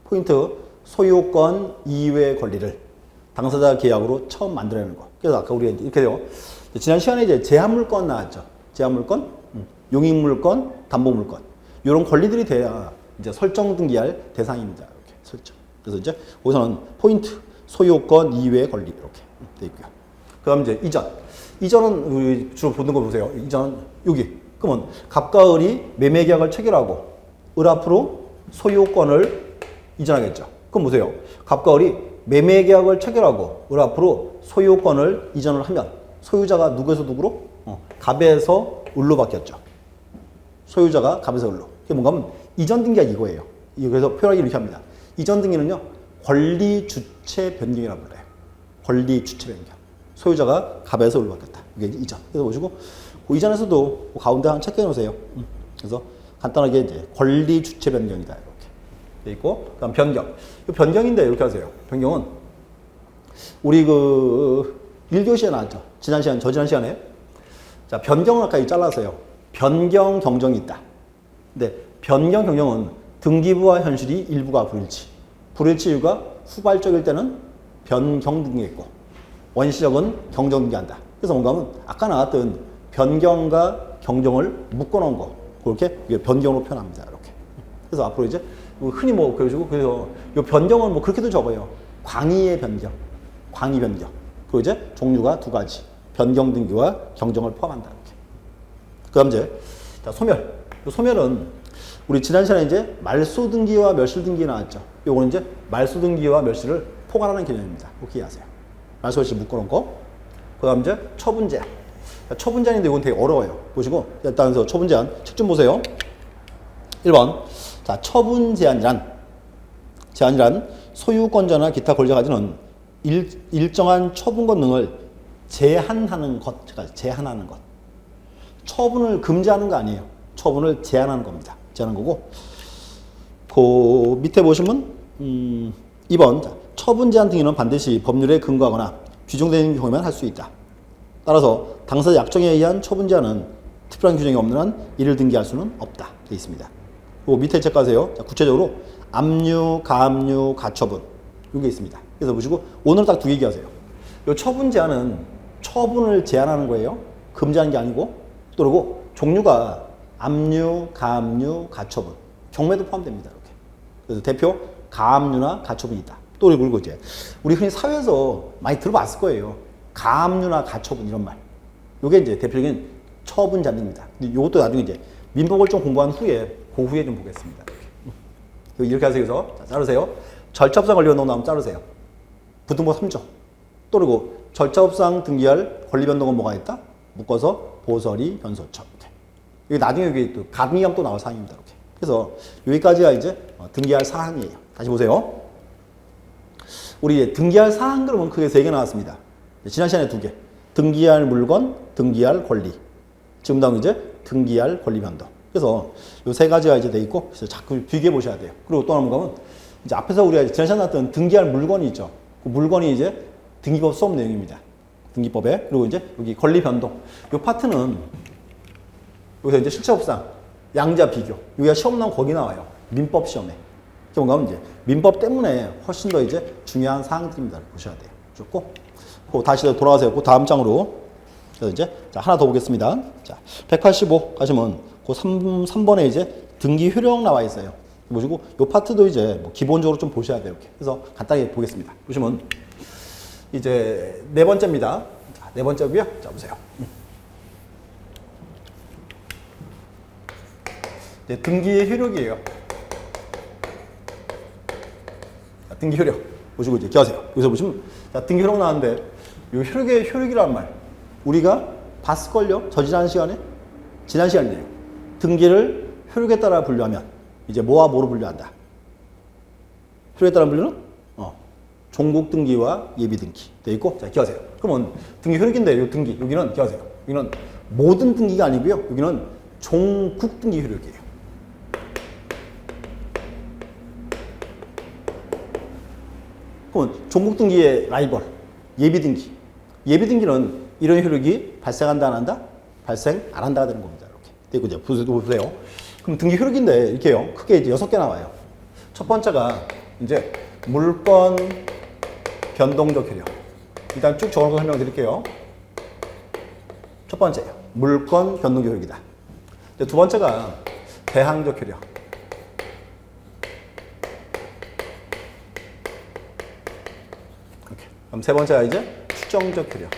포인트 소유권 이외의 권리를 당사자 계약으로 처음 만들어내는 거. 그래서 아까 우리가 이렇게 돼요. 지난 시간에 이제 제한물권 나왔죠. 제한물권, 용익물권, 담보물권. 이런 권리들이 돼야 이제 설정 등기할 대상입니다. 이렇게 설정. 그래서 이제 거기서는 포인트 소유권 이외의 권리 이렇게 돼 있고요. 그다음 이제 이전. 이전은 주로 보는 거 보세요. 이전 여기. 그러면 갑과 을이 매매 계약을 체결하고 을 앞으로 소유권을 이전하겠죠. 그럼 보세요. 갑과 을이 매매 계약을 체결하고 을 앞으로 소유권을 이전을 하면 소유자가 누구에서 누구로? 갑에서 을로 바뀌었죠. 소유자가 갑에서 을로. 그게 뭔가 하면 이전 등기가 이거예요. 그래서 표현하기 이렇게 합니다. 이전 등기는요. 권리 주체 변경이라고 그래요. 권리 주체 변경. 소유자가 갑에서 을로 바뀌었다. 이게 이전. 그래서 보시고 그 이전에서도 가운데 한 체크해 놓으세요. 그래서 간단하게 이제 권리 주체 변경이다. 이렇게 돼 있고 그다음 변경. 이 변경인데 이렇게 하세요. 변경은 우리 그 1교시에 나왔죠. 지난 시간, 저지난 시간에. 자, 변경을 아까 잘라서요. 변경 경정이 있다. 근데 변경 경정은 등기부와 현실이 일부가 불일치. 불일치 이유가 후발적일 때는 변경 등기했고 원시적은 경정 등기한다. 그래서 뭔가 하면 아까 나왔던 변경과 경정을 묶어놓은 거 그렇게 변경으로 표현합니다. 이렇게. 그래서 앞으로 이제 흔히 뭐 그래가지고 그래서 이 변경은 뭐 그렇게도 적어요. 광의의 변경, 광의 변경. 그리고 이제 종류가 두 가지. 변경 등기와 경정을 포함한다. 이렇게. 그다음 이제 자, 소멸. 소멸은 우리 지난 시간에 이제 말소 등기와 멸실 등기 나왔죠. 요거는 이제 말소 등기와 멸실을 포괄하는 개념입니다. 그렇게 이해하세요. 말소 멸실 묶어놓은 거. 그다음 이제 처분 제한. 처분 제한인데 이건 되게 어려워요. 보시고 일단 처분 제한 책 좀 보세요. 1번. 자, 처분 제한이란 소유권자나 기타 권리자 가지는 일정한 처분 권능을 제한하는 것, 제한하는 것. 처분을 금지하는 거 아니에요. 처분을 제한하는 겁니다. 제한하는 거고. 그 밑에 보시면 2번. 자, 처분 제한 등기는 반드시 법률에 근거하거나 규정되는 경우에만 할 수 있다. 따라서 당사자 약정에 의한 처분 제한은 특별한 규정이 없는 한 이를 등기할 수는 없다. 되어 있습니다. 그 밑에 책 가세요. 자, 구체적으로 압류, 가압류, 가처분 이게 있습니다. 그래서 보시고 오늘 딱 두 개 기하세요. 이 처분 제한은 처분을 제한하는 거예요. 금지하는 게 아니고 또 그리고 종류가 압류, 가압류, 가처분 경매도 포함됩니다. 이렇게. 그래서 대표 가압류나 가처분이 있다. 또 그리고 이제 우리 흔히 사회에서 많이 들어봤을 거예요. 가압류나 가처분 이런 말. 이게 이제 대표적인 처분 제한입니다. 근데 이것도 나중에 이제 민법을 좀 공부한 후에 그 후에 좀 보겠습니다. 이렇게 하세요. 그래서 자, 자르세요. 절차법상 권리변동 나오면 자르세요. 부등본 3조. 또 그리고 절차법상 등기할 권리변동은 뭐가 있다? 묶어서 보설이 변소처. 이게 나중에 여기 또 가등기하면 또 나올 사항입니다. 이렇게. 그래서 여기까지가 이제 등기할 사항이에요. 다시 보세요. 우리 등기할 사항 그러면 크게 3개 나왔습니다. 지난 시간에 2개. 등기할 물건, 등기할 권리. 지금 다음 이제 등기할 권리 변동. 그래서 이 3가지가 이제 돼 있고, 그래서 자꾸 비교해 보셔야 돼요. 그리고 또 하나 가면 이제 앞에서 우리가 지난 시간에 나왔던 등기할 물건이 있죠. 그 물건이 이제 등기법 수업 내용입니다. 등기법에. 그리고 이제 여기 권리 변동. 이 파트는 여기서 이제 실체법상 양자 비교. 여기가 시험 나오면 거기 나와요. 민법 시험에. 그런 거 하면 이제 민법 때문에 훨씬 더 이제 중요한 사항들입니다. 보셔야 돼요. 좋고. 다시 돌아가세요. 그 다음 장으로. 그래서 이제 자, 하나 더 보겠습니다. 자, 185 가시면 그 3번에 이제 등기 효력 나와 있어요. 보시고 이 파트도 이제 뭐 기본적으로 좀 보셔야 돼요. 이렇게. 그래서 간단히 보겠습니다. 보시면 이제 4번째입니다. 자, 4번째고요. 자, 보세요. 네, 등기의 효력이에요. 자, 등기 효력. 보시고 이제 기하세요. 여기서 보시면 자, 등기 효력 나왔는데 이 효력의 효력이란 말 우리가 봤을걸요? 지난 시간에? 지난 시간이네요. 등기를 효력에 따라 분류하면 이제 뭐와 뭐로 분류한다? 효력에 따라 분류는 종국 등기와 예비 등기 돼 있고 자, 기하세요. 그러면 등기 효력인데 이 등기 여기는 기하세요. 여기는 모든 등기가 아니고요. 여기는 종국 등기 효력이에요. 그럼 종국 등기의 라이벌 예비 등기. 예비 등기는 이런 효력이 발생한다 안 한다? 발생 안 한다가 되는 겁니다. 이렇게. 그리고 이제 보세요. 그럼 등기 효력인데 이렇게요. 크게 이제 6개 나와요. 첫 번째가 이제 물권 변동적 효력. 일단 쭉 적어놓고 설명드릴게요. 첫 번째요. 물권 변동적 효력이다. 두 번째가 대항적 효력. 이렇게. 그럼 세 번째가 이제 추정적 효력.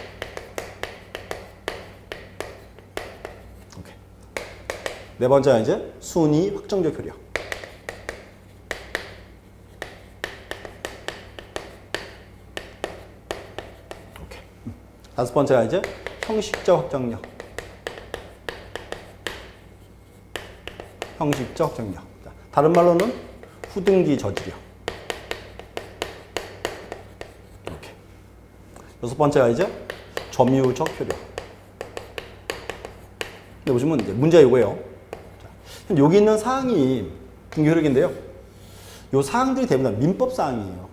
네 번째가 이제 순위 확정적 효력. 오케이. 다섯 번째가 이제 형식적 확정력. 형식적 확정력. 다른 말로는 후등기 저지력. 이렇게. 여섯 번째가 이제 점유적 효력. 근데 보시면 이제 문제가 이거예요. 여기 있는 사항이 등기 효력인데요. 이 사항들이 대부분 민법 사항이에요.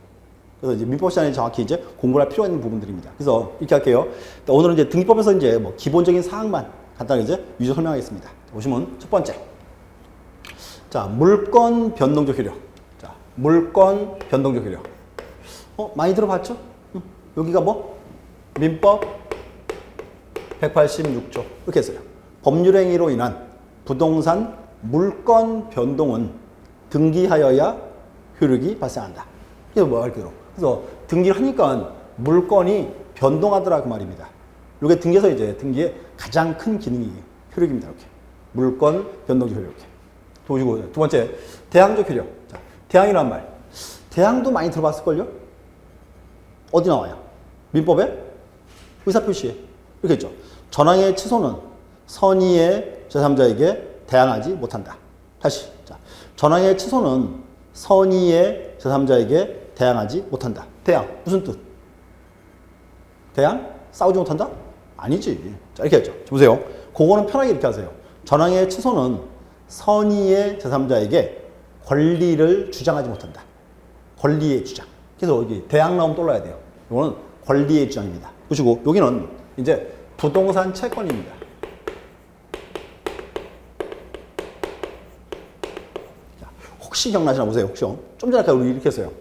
그래서 이제 민법 시간에 정확히 이제 공부할 필요가 있는 부분들입니다. 그래서 이렇게 할게요. 오늘은 이제 등기법에서 이제 뭐 기본적인 사항만 간단하게 이제 위주 설명하겠습니다. 보시면 첫 번째. 자, 물건 변동적 효력. 자, 물건 변동적 효력. 많이 들어봤죠? 여기가 뭐? 민법 186조. 이렇게 했어요. 법률행위로 인한 부동산 물건 변동은 등기하여야 효력이 발생한다. 이게 뭐 말 그대로. 그래서 등기를 하니까 물건이 변동하더라 그 말입니다. 이게 등기에서 이제 등기의 가장 큰 기능이 효력입니다. 이렇게. 물건 변동적 효력. 이렇게. 보시고 두 번째, 대항적 효력. 자, 대항이란 말. 대항도 많이 들어봤을걸요? 어디 나와요? 민법에 의사표시에 이렇게 있죠. 전항의 취소는 선의의 제3자에게 대항하지 못한다. 다시. 자, 전항의 취소는 선의의 제3자에게 대항하지 못한다. 대항 무슨 뜻? 대항? 싸우지 못한다? 아니지. 자, 이렇게 했죠. 보세요. 그거는 편하게 이렇게 하세요. 전항의 취소는 선의의 제3자에게 권리를 주장하지 못한다. 권리의 주장. 그래서 여기 대항 나오면 떠올라야 돼요. 이거는 권리의 주장입니다. 보시고 여기는 이제 부동산 채권입니다. 자, 혹시 기억나시나 보세요. 혹시 좀 전에 아까 우리 이렇게 했어요.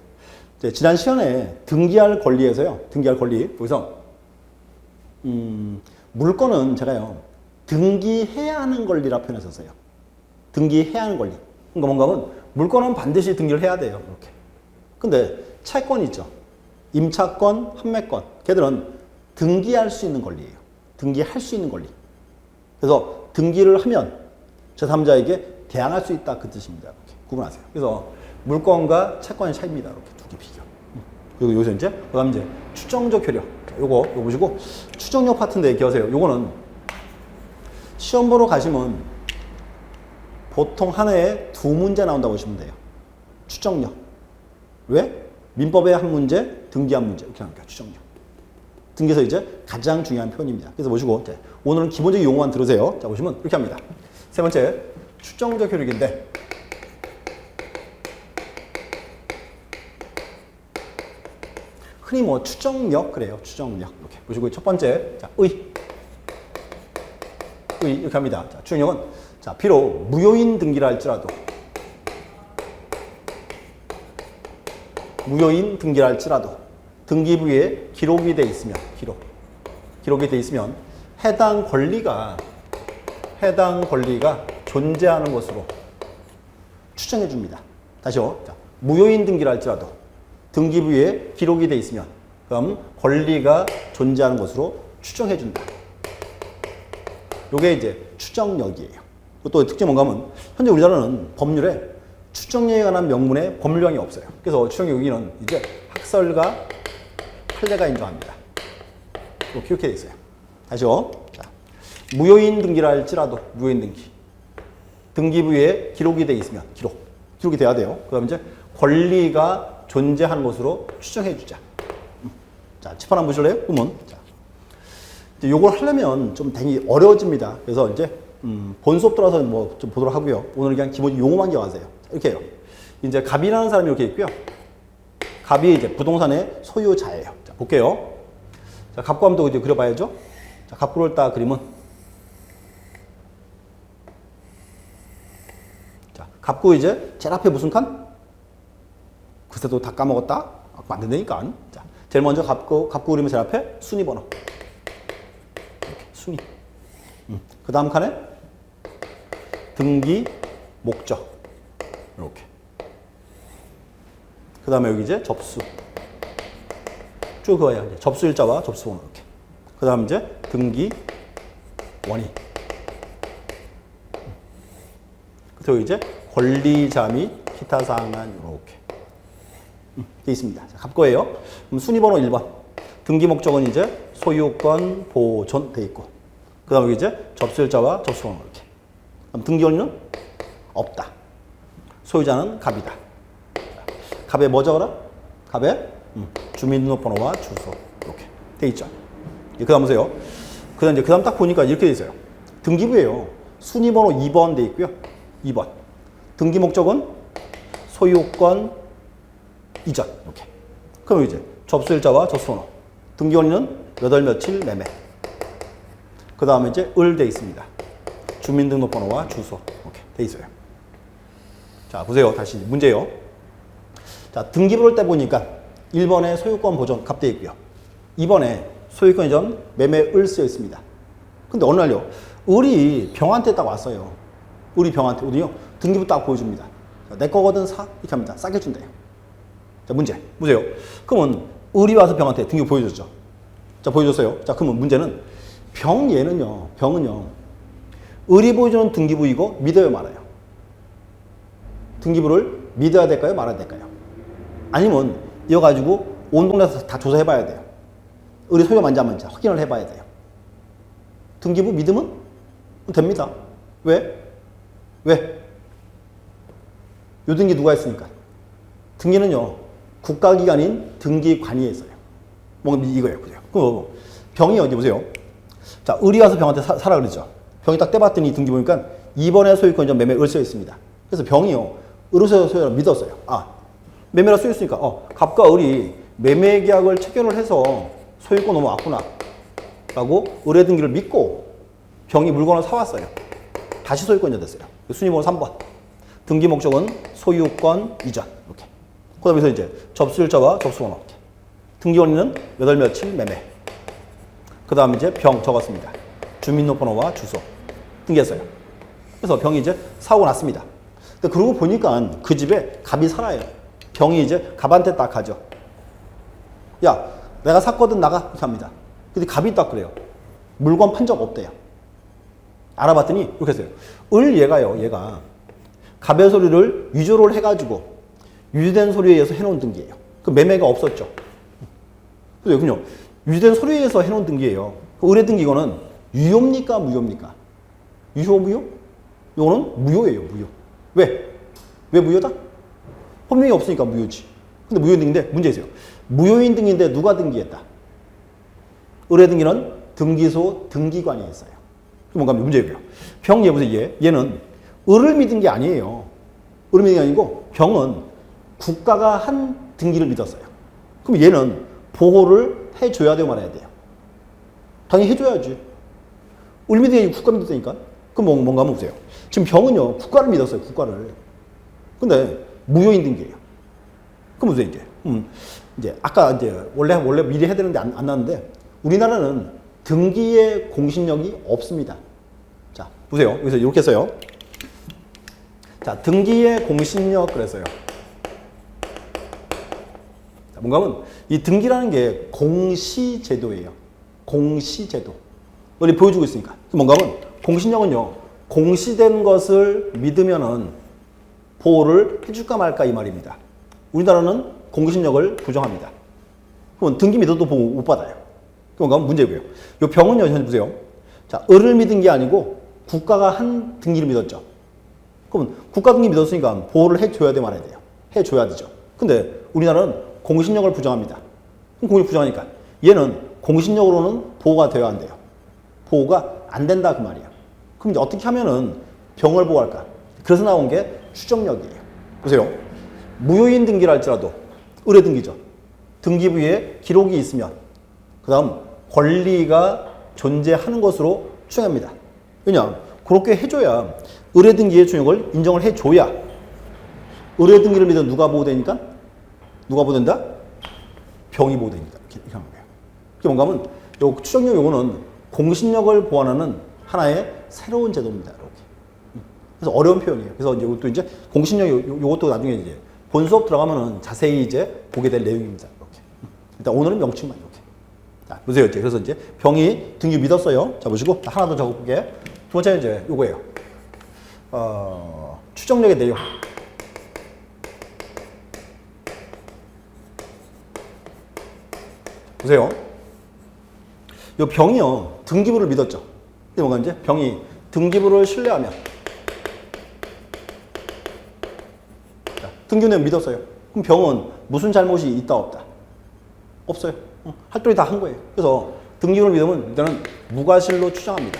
이제 지난 시간에 등기할 권리에서요. 등기할 권리. 여기서 물건은 제가요. 등기해야 하는 권리라 표현했었어요. 등기해야 하는 권리. 그러니까 뭔가 하면 물건은 반드시 등기를 해야 돼요. 이렇게. 근데 채권 있죠. 임차권, 판매권. 걔들은 등기할 수 있는 권리예요. 등기할 수 있는 권리. 그래서 등기를 하면 제3자에게 대항할 수 있다 그 뜻입니다. 이렇게 구분하세요. 그래서 물건과 채권의 차이입니다. 이렇게 두 개 비교. 여기서 이제 그다음 이제 추정적 효력. 요거 보시고 추정력 파트인데 기억하세요. 요거는 시험 보러 가시면 보통 한 해에 2문제 나온다고 보시면 돼요. 추정력. 왜? 민법의 한 문제, 등기 한 문제. 이렇게 하니까 추정력. 등기에서 이제 가장 중요한 표현입니다. 그래서 보시고 이제 오늘은 기본적인 용어만 들으세요. 자, 보시면 이렇게 합니다. 세 번째, 추정적 효력인데 흔히 뭐 추정력 그래요. 추정력. 이렇게 보시고 첫 번째, 자, 의 이렇게 합니다. 자, 추정력은 자, 비록 무효인 등기라 할지라도 무효인 등기라 할지라도 등기부에 기록이 돼 있으면 기록이 돼 있으면 해당 권리가 존재하는 것으로 추정해 줍니다. 다시요. 자, 무효인 등기라 할지라도 등기부에 기록이 돼 있으면 그럼 권리가 존재하는 것으로 추정해 준다. 요게 이제 추정력이에요. 또 특징이 뭔가 하면 현재 우리나라는 법률에 추정력에 관한 명문의 법률령이 없어요. 그래서 추정력 여기는 이제 학설과 판례가 인정합니다. 이렇게 돼 있어요. 다시요. 자, 무효인 등기라 할지라도 무효인 등기. 등기부에 기록이 돼 있으면 기록이 돼야 돼요. 그다음 이제 권리가 존재하는 것으로 추정해 주자. 자, 칠판 한번 보실래요? 그러면 자, 이제 요걸 하려면 좀 되게 어려워집니다. 그래서 이제 본 수업 들어서 뭐 좀 보도록 하고요. 오늘 그냥 기본 용어만 기억하세요. 자, 이렇게 해요. 이제 갑이라는 사람이 이렇게 있고요. 갑이 이제 부동산의 소유자예요. 자, 볼게요. 자, 갑구함도 이제 그려봐야죠. 자, 갑구를 딱 그리면 자, 갑구 이제 제일 앞에 무슨 칸? 글쎄도 다 까먹었다? 안 된다니까. 자, 제일 먼저 갑구 그리면 제일 앞에 순위 번호. 이렇게, 순위. 그 다음 칸에 등기 목적. 이렇게. 그 다음에 여기 이제 접수. 쭉 그어야 이제 접수일자와 접수번호 이렇게. 그 다음 이제 등기 원인. 그리고 이제 권리자 및 기타 사항만 이렇게 돼 있습니다. 자, 갑거예요. 그럼 순위번호 1번. 등기 목적은 이제 소유권 보존 돼 있고. 그 다음에 이제 접수일자와 접수번호 이렇게. 그럼 등기 원인은 없다. 소유자는 갑이다. 갑에 뭐 적어라? 갑에 주민등록번호와 주소 이렇게 돼 있죠. 그 다음 보세요. 그 다음 딱 보니까 이렇게 돼 있어요. 등기부예요. 순위번호 2번 돼 있고요. 2번. 등기 목적은 소유권 이전 이렇게. 그럼 이제 접수일자와 접수번호. 등기 원인은 몇 월 며칠 매매. 그 다음에 이제 을 돼 있습니다. 주민등록번호와 주소 이렇게 돼 있어요. 자, 보세요. 다시 문제요. 자, 등기부를 떼보니까 1번에 소유권 보존 갑돼 있고요. 2번에 소유권 이전 매매을 쓰여 있습니다. 근데 어느 날요, 을이 병한테 딱 왔어요. 을이 병한테 오더니요, 등기부 딱 보여줍니다. 자, 내 거거든 사? 이렇게 합니다. 싸게 준대요. 자, 문제. 보세요. 그러면 을이 와서 병한테 등기부 보여줬죠. 자, 보여줬어요. 자, 그러면 문제는 병은요, 을이 보여주는 등기부이고 믿어요, 말아요? 등기부를 믿어야 될까요? 말아야 될까요? 아니면 이거 가지고 온 동네에서 다 조사해봐야 돼요. 을이 소유 만지 안 만지 확인을 해봐야 돼요. 등기부 믿으면 됩니다. 왜? 요 등기 누가 했으니까? 등기는요, 국가기관인 등기관이 했어요. 뭔가 이거예요. 보세요. 그 병이 어디 보세요. 자, 을이 와서 병한테 사라 그러죠. 병이 딱 떼봤더니 등기 보니까 2번에 소유권 이전 매매 을 써 있습니다. 그래서 병이요, 을의 소유를 믿었어요. 아, 매매라 쓰여 있으니까 갑과 을이 매매 계약을 체결을 해서 소유권 넘어왔구나 라고 을의 등기를 믿고 병이 물건을 사왔어요. 다시 소유권 이전 됐어요. 순위번호 3번. 등기 목적은 소유권 이전. 이렇게. 그 다음에 이제 접수일자와 접수번호. 이렇게. 등기 원인은 몇 월 며칠 매매. 그 다음에 이제 병 적었습니다. 주민등록번호와 주소. 등기했어요. 그래서 병이 이제 사고 났습니다. 근데 그러고 보니까 그 집에 갑이 살아요. 병이 이제 갑한테 딱 가죠. 야, 내가 샀거든, 나가. 이렇게 합니다. 근데 갑이 딱 그래요. 물건 판 적 없대요. 알아봤더니 이렇게 했어요. 얘가 갑의 소리를 위조를 해가지고 위조된 소리에 의해서 해놓은 등기예요. 그 매매가 없었죠. 그래서 위조된 소리에 의해서 해놓은 등기예요. 그 을의 등기 이거는 유효입니까, 무효입니까? 유효? 이거는 무효예요, 무효. 왜 무효다? 법령이 없으니까 무효지. 근데 무효인 등인데 문제 있어요. 무효인 등인데 누가 등기했다? 을의 등기는 등기소 등기관이 했어요. 뭔가 문제고요. 병 얘 보세요. 얘는 을을 믿은 게 아니에요. 을을 믿은 게 아니고 병은 국가가 한 등기를 믿었어요. 그럼 얘는 보호를 해줘야 돼요, 말아야 돼요? 당연히 해줘야지. 을 믿은 게 아니고 국가 믿었다니까. 그럼 뭔가 한번 보세요. 지금 병은요, 국가를 믿었어요, 국가를. 근데 무효인 등기예요. 그럼 보세요, 이제 아까 이제 원래 미리 해야 되는데 안 나왔는데 우리나라는 등기의 공신력이 없습니다. 자, 보세요. 여기서 이렇게 써요. 자, 등기의 공신력 그랬어요. 자, 뭔가 하면 이 등기라는 게 공시제도예요. 공시제도. 우리 보여주고 있으니까. 뭔가 하면 공신력은요, 공시된 것을 믿으면은 보호를 해줄까 말까 이 말입니다. 우리나라는 공신력을 부정합니다. 그럼 등기 믿어도 보호 못 받아요. 그런가 문제고요. 이 병은요, 현재 보세요. 자, 을을 믿은 게 아니고 국가가 한 등기를 믿었죠. 그러면 국가 등기 믿었으니까 보호를 해줘야 돼, 말아야 돼요. 해줘야 되죠. 근데 우리나라는 공신력을 부정합니다. 그럼 공신력 부정하니까 얘는 공신력으로는 보호가 돼야 안 돼요. 보호가 안 된다 그 말이에요. 그럼 이제 어떻게 하면은 병을 보호할까? 그래서 나온 게 추정력이에요. 보세요. 무효인 등기를 할지라도 을의 등기죠. 등기부에 기록이 있으면 그 다음 권리가 존재하는 것으로 추정합니다. 왜냐? 그렇게 해줘야 을의 등기의 충역을 인정을 해줘야 을의 등기를 믿은 누가 보호되니까? 누가 보호된다? 병이 보호되니까. 이렇게 하는 거예요. 그게 뭔가 하면 요 추정력 요거는 공신력을 보완하는 하나의 새로운 제도입니다. 이렇게. 그래서 어려운 표현이에요. 그래서 이제 이것도 이제 공신력 요것도 나중에 이제 본 수업 들어가면은 자세히 이제 보게 될 내용입니다. 이렇게. 일단 오늘은 명칭만 이렇게. 자, 보세요. 이제 그래서 이제 병이 등기 믿었어요. 자, 보시고 하나 더 적어볼게. 두 번째는 이제 요거예요. 추정력의 내용. 보세요. 요 병이요, 등기부를 믿었죠. 이게 뭔가 이제 병이 등기부를 신뢰하면 등기부는 믿었어요. 그럼 병은 무슨 잘못이 있다 없다? 없어요. 활동이 다 한 거예요. 그래서 등기부를 믿으면 일단은 무과실로 추정합니다.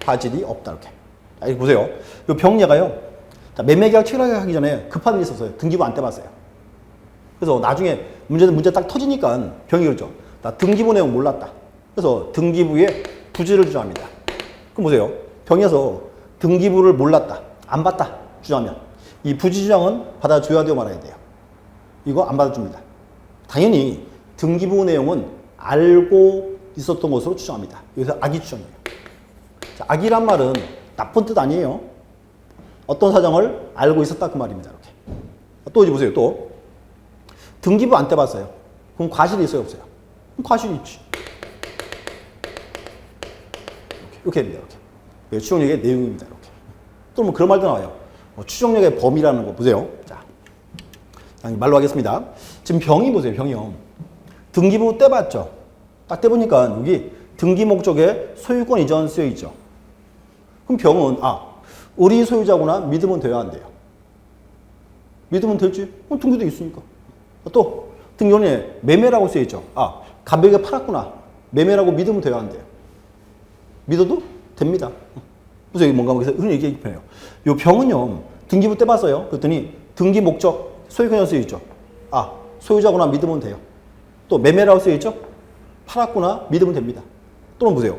과실이 없다 이렇게. 자, 이거 보세요. 이 병예가요. 자, 매매계약 체결하기 전에 급한 일이 있었어요. 등기부 안 떼봤어요. 그래서 나중에 문제 딱 터지니까 병이 그러죠. 나 등기부 내용 몰랐다. 그래서 등기부에 부지를 주장합니다. 그럼 보세요. 병에서 등기부를 몰랐다. 안 받다 주장하면 이 부지 주장은 받아줘야 돼요, 말아야 돼요? 이거 안 받아줍니다. 당연히 등기부 내용은 알고 있었던 것으로 추정합니다. 여기서 악의 추정이에요. 자, 악의란 말은 나쁜 뜻 아니에요. 어떤 사정을 알고 있었다 그 말입니다. 이렇게. 또 이제 보세요. 또 등기부 안 떼봤어요. 그럼 과실이 있어요, 없어요? 그럼 과실이 있지. 이렇게 됩니다. 이렇게. 추정력의 내용입니다. 이렇게. 또 뭐 그런 말도 나와요. 추정력의 범위라는 거 보세요. 자, 말로 하겠습니다. 지금 병이 보세요. 병이요. 등기부 떼봤죠. 딱 떼보니까 여기 등기 목적에 소유권 이전 쓰여 있죠. 그럼 병은 의리 소유자거나 믿으면 돼야 안 돼요. 믿으면 될지? 등기도 있으니까. 또 등기원에 매매라고 쓰여 있죠. 가볍게 팔았구나. 매매라고 믿으면 돼야 안 돼요. 믿어도 됩니다. 그래서 이게 뭔가 흔히 얘기하기 편해요. 요 병은요, 등기부 떼봤어요. 그랬더니 등기 목적 소유권이 쓰여 있죠. 소유자거나 믿으면 돼요. 또 매매라고 쓰여 있죠. 팔았구나 믿으면 됩니다. 또는 보세요.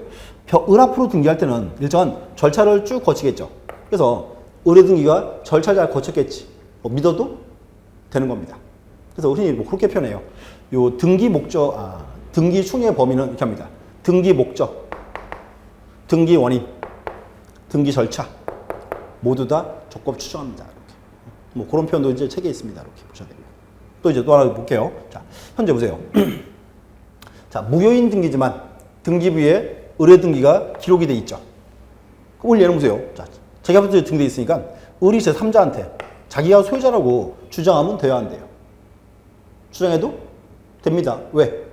을 앞으로 등기할 때는 일정한 절차를 쭉 거치겠죠. 그래서 의뢰 등기가 절차를 잘 거쳤겠지. 믿어도 되는 겁니다. 그래서 흔히 뭐 그렇게 표현해요. 요 등기 목적, 등기 총의 범위는 이렇게 합니다. 등기 목적, 등기 원인, 등기 절차 모두 다 적법 추정합니다. 이렇게. 뭐 그런 표현도 이제 책에 있습니다. 이렇게 보셔야 되고요. 또 이제 또 하나 볼게요. 자, 현재 보세요. 자, 무효인 등기지만 등기부에 의뢰 등기가 기록이 돼 있죠. 그럼 예를 보세요. 자, 자기가 등기돼 있으니까 의리 제3자한테 자기가 소유자라고 주장하면 돼야 안 돼요. 주장해도 됩니다. 왜?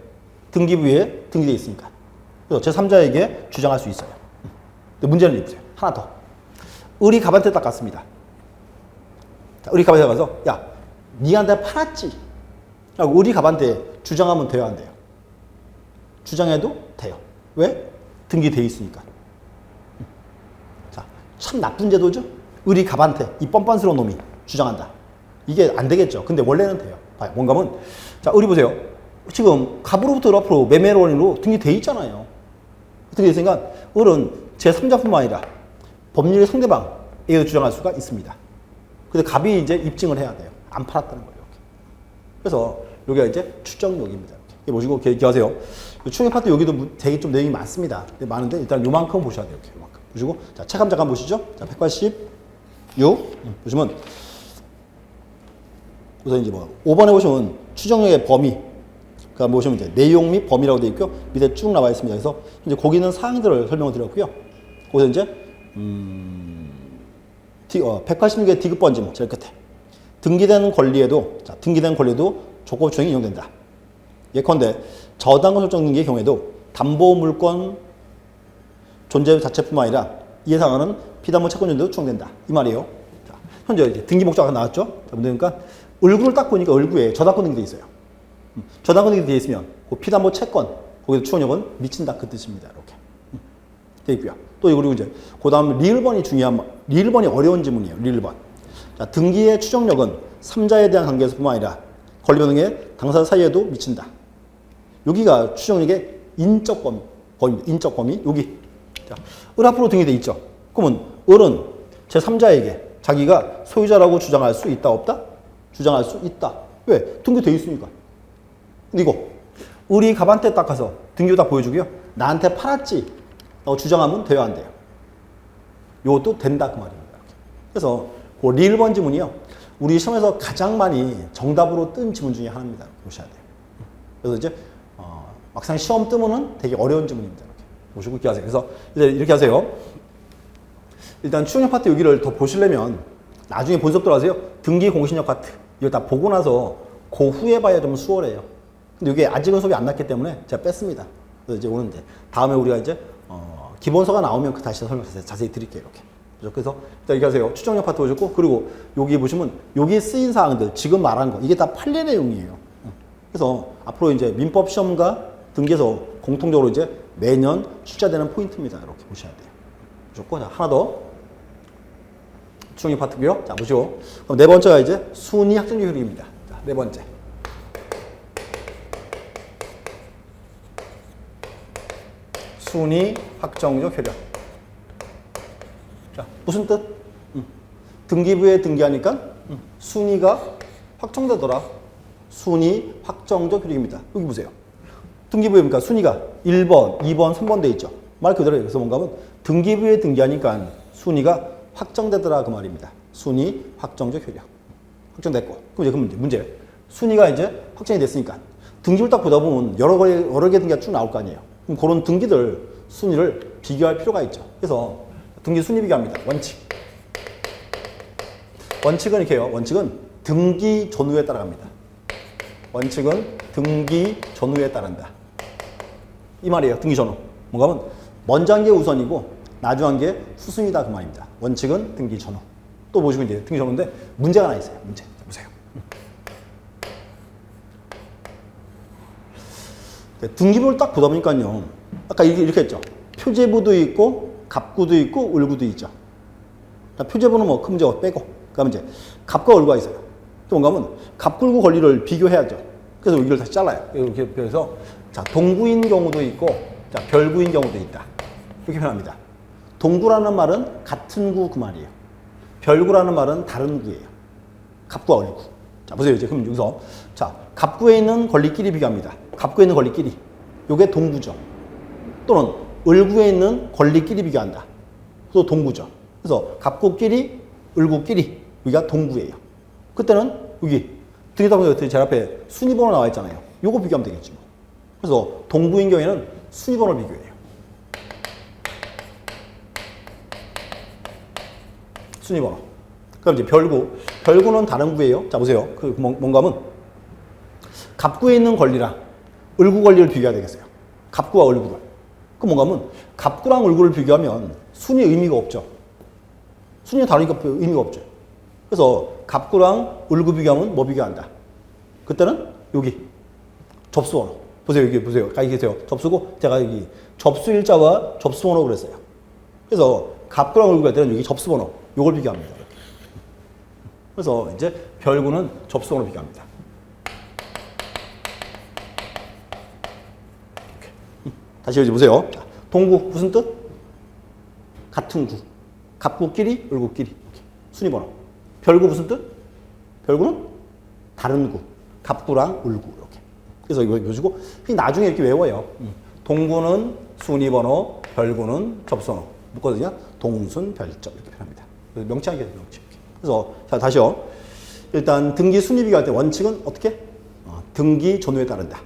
등기부에 등기돼 있으니까. 그래서 제3자에게 주장할 수 있어요. 근데 문제는 이 보세요. 하나 더. 의리 갑한테 딱 갔습니다. 자, 의리 갑한테 가서 야, 니한테 팔았지? 라고 의리 갑한테 주장하면 돼야 안 돼요. 주장해도 돼요. 왜? 등기돼 있으니까. 자, 참 나쁜 제도죠? 의리 갑한테 이 뻔뻔스러운 놈이 주장한다. 이게 안 되겠죠. 근데 원래는 돼요. 봐요. 뭔가 하면 자, 의리 보세요. 지금 갑으로부터 앞으로 매매로 원인으로 등기돼 있잖아요. 등기돼 있으니까 을은 제3자뿐만 아니라 법률의 상대방에 주장할 수가 있습니다. 근데 갑이 이제 입증을 해야 돼요. 안 팔았다는 거예요. 이렇게. 그래서 여기가 이제 추정력입니다. 이렇게 보시고 기억하세요. 추정력 파트 여기도 되게 좀 내용이 많습니다. 많은데 일단 요만큼 보셔야 돼요. 이렇게 요만큼 보시고 자, 책 잠깐 보시죠. 자, 186 보시면 우선 이제 5번에 보시면 추정력의 범위 그러니까 보시면 이제 내용 및 범위라고 되어 있고요. 밑에 쭉 나와 있습니다. 그래서 이제 거기 있는 사항들을 설명을 드렸고요. 거기서 이제 186의 디귿 번짐 제일 끝에 등기된 권리에도 조건 추정이 인용된다. 예컨대 저당권 설정 등기의 경우에도 담보 물권 존재 자체뿐만 아니라 이에 상하는 피담보 채권 존재도 추정된다. 이 말이에요. 자, 현재 이제 등기 목적가 나왔죠. 자, 그러니까 을구를 딱 보니까 을구에 저당권 등기돼 있어요. 저당권 등기돼 있으면 그 피담보 채권 거기서 추정력은 미친다 그 뜻입니다. 이렇게 돼 있고요. 또 그리고 이제 그다음 리을번이 중요한 리을번이 어려운 지문이에요. 리을번. 자, 등기의 추정력은 3자에 대한 관계에서뿐만 아니라 권리변 등의 당사자 사이에도 미친다. 여기가 추정력의 인적 범위입니다. 인적 범위 여기. 자, 을 앞으로 등기돼 있죠. 그러면 을은 제3자에게 자기가 소유자라고 주장할 수 있다 없다? 주장할 수 있다. 왜? 등기돼 있으니까. 이거 을이 갑한테 딱 가서 등기 딱 보여주고요. 나한테 팔았지? 라고 주장하면 돼요 안 돼요? 이것도 된다 그 말입니다. 그래서 그 리을번 지문이요. 우리 시험에서 가장 많이 정답으로 뜬 지문 중에 하나입니다. 보셔야 돼요. 그래서 이제 막상 시험 뜨면은 되게 어려운 지문입니다. 이렇게 보시고 이렇게 하세요. 그래서 이제 이렇게 하세요. 일단 추정력 파트 여기를 더 보시려면 나중에 본 수업 들어가세요. 등기 공신력 파트 이거 다 보고 나서 그 후에 봐야 좀 수월해요. 근데 이게 아직은 수업이 안 났기 때문에 제가 뺐습니다. 그래서 이제 오는데 다음에 우리가 이제 기본서가 나오면 그 다시 설명 자세히 드릴게요. 이렇게. 그래서 일단 이렇게 하세요. 추정력 파트 보셨고 그리고 여기 보시면 여기 쓰인 사항들 지금 말한 거 이게 다 판례 내용이에요. 그래서 앞으로 이제 민법 시험과 등기에서 공통적으로 이제 매년 출제되는 포인트입니다. 이렇게 보셔야 돼요. 보셨고 자, 하나 더 추정력 파트고요. 자 보시고 그럼 네 번째가 이제 순위 확정적 효력입니다. 자, 네 번째. 순위 확정적 효력. 자, 무슨 뜻? 등기부에 등기하니까 순위가 확정되더라. 순위 확정적 효력입니다. 여기 보세요. 등기부에 보니까 순위가 1번, 2번, 3번 돼 있죠. 말 그대로 여기서 뭔가 하면 등기부에 등기하니까 순위가 확정되더라 그 말입니다. 순위 확정적 효력. 확정됐고. 그럼 이제 그 문제. 순위가 이제 확정이 됐으니까 등기부를 딱 보다 보면 여러 개 등기가 쭉 나올 거 아니에요. 그럼 그런 등기들 순위를 비교할 필요가 있죠. 그래서 등기 순위 비교합니다. 원칙. 원칙은 이렇게 해요. 원칙은 등기 전후에 따라갑니다. 원칙은 등기 전후에 따른다. 이 말이에요. 등기 전후. 뭔가 하면 먼저 한 게 우선이고 나중 한 게 후순위다 그 말입니다. 원칙은 등기 전후. 또 보시면 이제 등기 전후인데 문제가 하나 있어요. 문제. 보세요. 등기부를 딱 보다 보니까요. 아까 이렇게 했죠. 표제부도 있고 갑구도 있고 을구도 있죠. 표제부는 뭐 큰 문제 빼고. 그러면 이제 갑과 을구가 있어요. 또 뭔가 하면 갑굴구 권리를 비교해야죠. 그래서 여기를 다시 잘라요. 이렇게 해서 자, 동구인 경우도 있고 자, 별구인 경우도 있다. 이렇게 표현합니다. 동구라는 말은 같은 구 그 말이에요. 별구라는 말은 다른 구예요. 갑구와 을구. 자, 보세요. 이제 그럼 여기서 자, 갑구에 있는 권리끼리 비교합니다. 갑구에 있는 권리끼리. 요게 동구죠. 또는 을구에 있는 권리끼리 비교한다. 또 동구죠. 그래서 갑구끼리, 을구끼리 여기가 동구예요. 그때는 여기 등기다 보니까 제 앞에 순위번호 나와 있잖아요. 요거 비교하면 되겠지 뭐. 그래서 동구인 경우에는 순위번호를 비교해요. 순위번호. 그럼 이제 별구는 다른 구예요. 자 보세요. 그 뭔가 하면 갑구에 있는 권리랑 을구 권리를 비교해야 되겠어요. 갑구와 을구를. 그럼 뭔가 하면 갑구랑 을구를 비교하면 순위 의미가 없죠. 순위가 다르니까 의미가 없죠. 그래서 갑구랑 을구 비교하면 뭐 비교한다? 그때는 여기 접수번호. 보세요. 여기 보세요. 여기 계세요. 접수고 제가 여기 접수일자와 접수번호 그랬어요. 그래서 갑구랑 을구 할 때는 여기 접수번호. 요걸 비교합니다. 그래서 이제 별구는 접수번호 비교합니다. 이렇게. 다시 여기 보세요. 동구 무슨 뜻? 같은 구. 갑구끼리, 을구끼리. 이렇게. 순위번호. 별구 무슨 뜻? 별구는 다른 구. 갑구랑 을구 이렇게. 그래서 이거 보시고 나중에 이렇게 외워요. 동구는 순위번호, 별구는 접수번호. 묶거든요. 동순별적 이렇게 표현합니다. 명치하게 돼요. 명치. 그래서 자 다시요. 일단 등기 순위 비교할 때 원칙은 어떻게? 등기 전후에 따른다.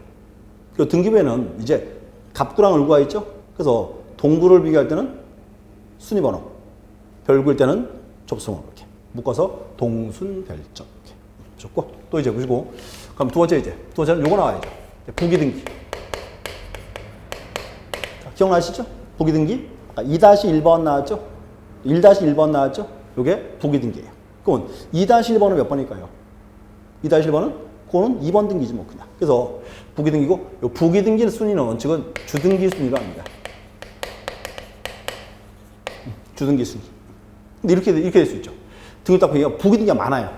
그리고 등기부에는 이제 갑구랑 을구가 있죠. 그래서 동구를 비교할 때는 순위번호, 별구일 때는 접수번호 이렇게 묶어서 동순별적 이렇게 보셨고 또 이제 보시고 그럼 두 번째는 요거 나와야죠. 부기등기. 자, 기억나시죠? 부기등기. 2-1번 나왔죠? 1-1번 나왔죠? 요게 부기등기예요. 그러면 2-1번은 몇 번일까요? 2-1번은 그거는 2번 등기지 뭐 그냥. 그래서 부기등기고 요 부기등기 순위는 원칙은 주등기 순위로 합니다. 주등기 순위. 근데 이렇게 될 수 있죠. 등기 딱 보니까 부기등기가 많아요.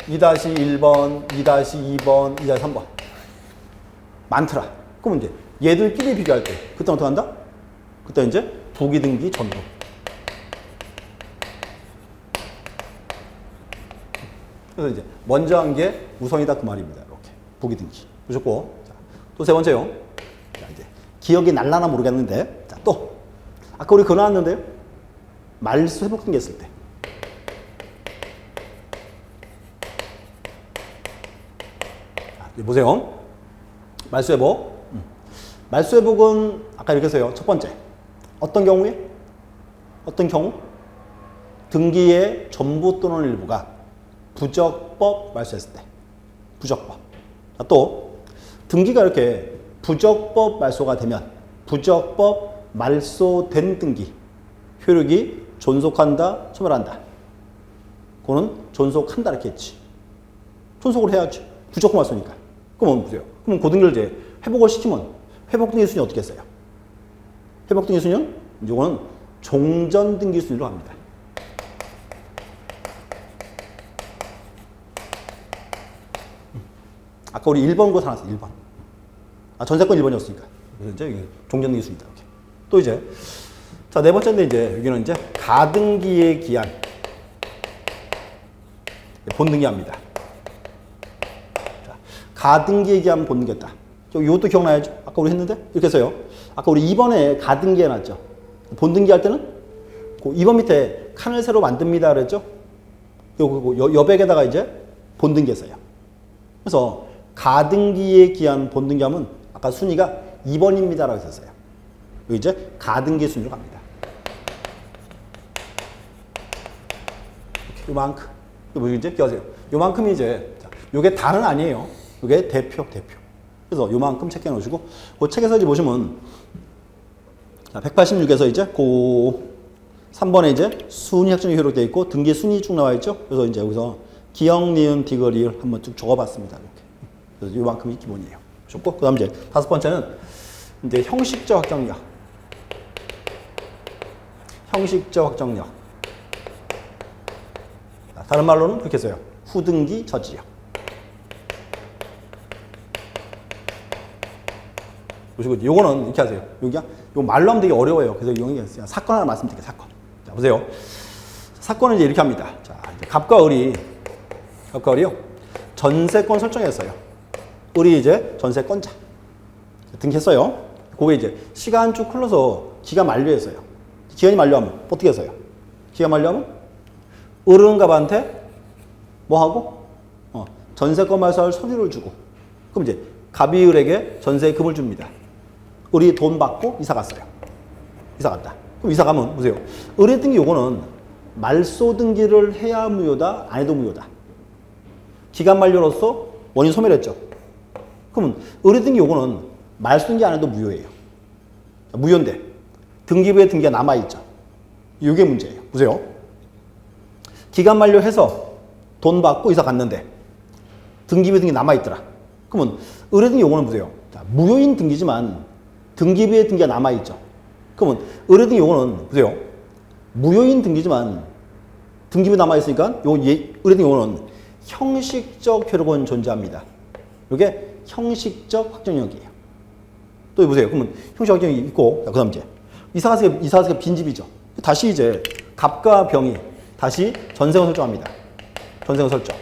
2-1번, 2-2번, 2-3번. 많더라. 그러면 이제 얘들끼리 비교할 때 그때 어떻게 한다? 그때 이제 부기등기 전후. 그래서 이제 먼저 한 게 우선이다 그 말입니다. 이렇게 부기등기 보셨고 또 세 번째요. 자, 이제 기억이 날라나 모르겠는데 자, 또 아까 우리 그거 나왔는데요. 말소 회복 등기 했을 때. 자, 보세요. 말소 회복. 말소 회복은 아까 이렇게 했어요. 첫 번째. 어떤 경우에? 어떤 경우? 등기의 전부 또는 일부가 부적법 말소했을 때. 부적법. 자, 또 등기가 이렇게 부적법 말소가 되면 부적법 말소된 등기 효력이 존속한다, 소멸한다. 그거는 존속한다 이렇게 했지. 존속을 해야지. 부적법 말소니까. 그러면 보세요. 그럼 그 등기를 이제 회복을 시키면 회복 등기 순위 어떻게 했어요? 회복 등기 순위는 이거는 종전 등기 순위로 합니다. 아까 우리 1번 거 나왔어요. 1번. 전세권 1번이었으니까. 그래서 이제 종전 등기 순위다. 이렇게. 또 이제 자, 네 번째인데 이제 여기는 이제 가등기의 기한. 본등기합니다. 자, 가등기에 기하면 본등기였다. 이것도 기억나야죠? 아까 우리 했는데? 이렇게 해서요. 아까 우리 2번에 가등기 해놨죠? 본등기 할 때는 2번 밑에 칸을 새로 만듭니다. 그랬죠? 여백에다가 이제 본등기 했어요. 그래서 가등기에 기한 본등기하면 아까 순위가 2번입니다. 라고 했었어요. 여기 이제 가등기 순위로 갑니다. 요만큼. 뭐지 이제 기억하세요. 요만큼이 이제, 요게 다는 아니에요. 요게 대표. 그래서 요만큼 체크해 놓으시고, 그 책에서 이제 보시면, 186에서 이제, 3번에 이제 순위 확정이 효력되어 있고, 등기 순위 쭉 나와 있죠? 그래서 이제 여기서 기역, 니은, 디귿, 리을 한번 쭉 적어 봤습니다. 이렇게. 그래서 요만큼이 기본이에요. 좋고, 그 다음 이제 5번째는 이제 형식적 확정력. 형식적 확정력. 다른 말로는 그렇게 써요. 후등기 저지력. 보시고 요거는 이렇게 하세요. 여기야. 요 말로 하면 되게 어려워요. 그래서 여기 그냥 사건 하나 말씀드릴게요. 사건. 자, 보세요. 사건은 이제 이렇게 합니다. 자, 이제 갑과 을이요. 전세권 설정했어요. 을이 이제 전세권자. 등기했어요. 그게 이제 시간 쭉 흘러서 기간 만료했어요. 기간이 만료하면 어떻게 했어요? 기간 만료하면 을은 갑한테 뭐 하고? 전세권 말소할 서류를 주고. 그럼 이제 갑이 을에게 전세금을 줍니다. 을이 돈 받고 이사 갔어요. 이사 갔다. 그럼 이사 가면 보세요. 을의 등기 요거는 말소 등기를 해야 무효다, 안 해도 무효다. 기간 만료로서 원인 소멸했죠. 그러면 을의 등기 요거는 말소 등기 안 해도 무효예요. 무효인데 등기부에 등기가 남아있죠. 이게 문제예요. 보세요. 기간 만료해서 돈 받고 이사 갔는데 등기부에 등기 남아있더라. 그러면 을의 등기 요거는 보세요. 자, 무효인 등기지만 등기부에 등기가 남아있죠. 그러면 을의 등기 요거는 보세요. 무효인 등기지만 등기부에 남아있으니까 을의 등기 요거는 형식적 효력은 존재합니다. 이게 형식적 확정력이에요. 또 보세요. 그러면 형식적 확정력이 있고, 그 다음 이제 이사가서 빈집이죠. 다시 이제 갑과 병이 다시 전세권 설정합니다. 전세권 설정.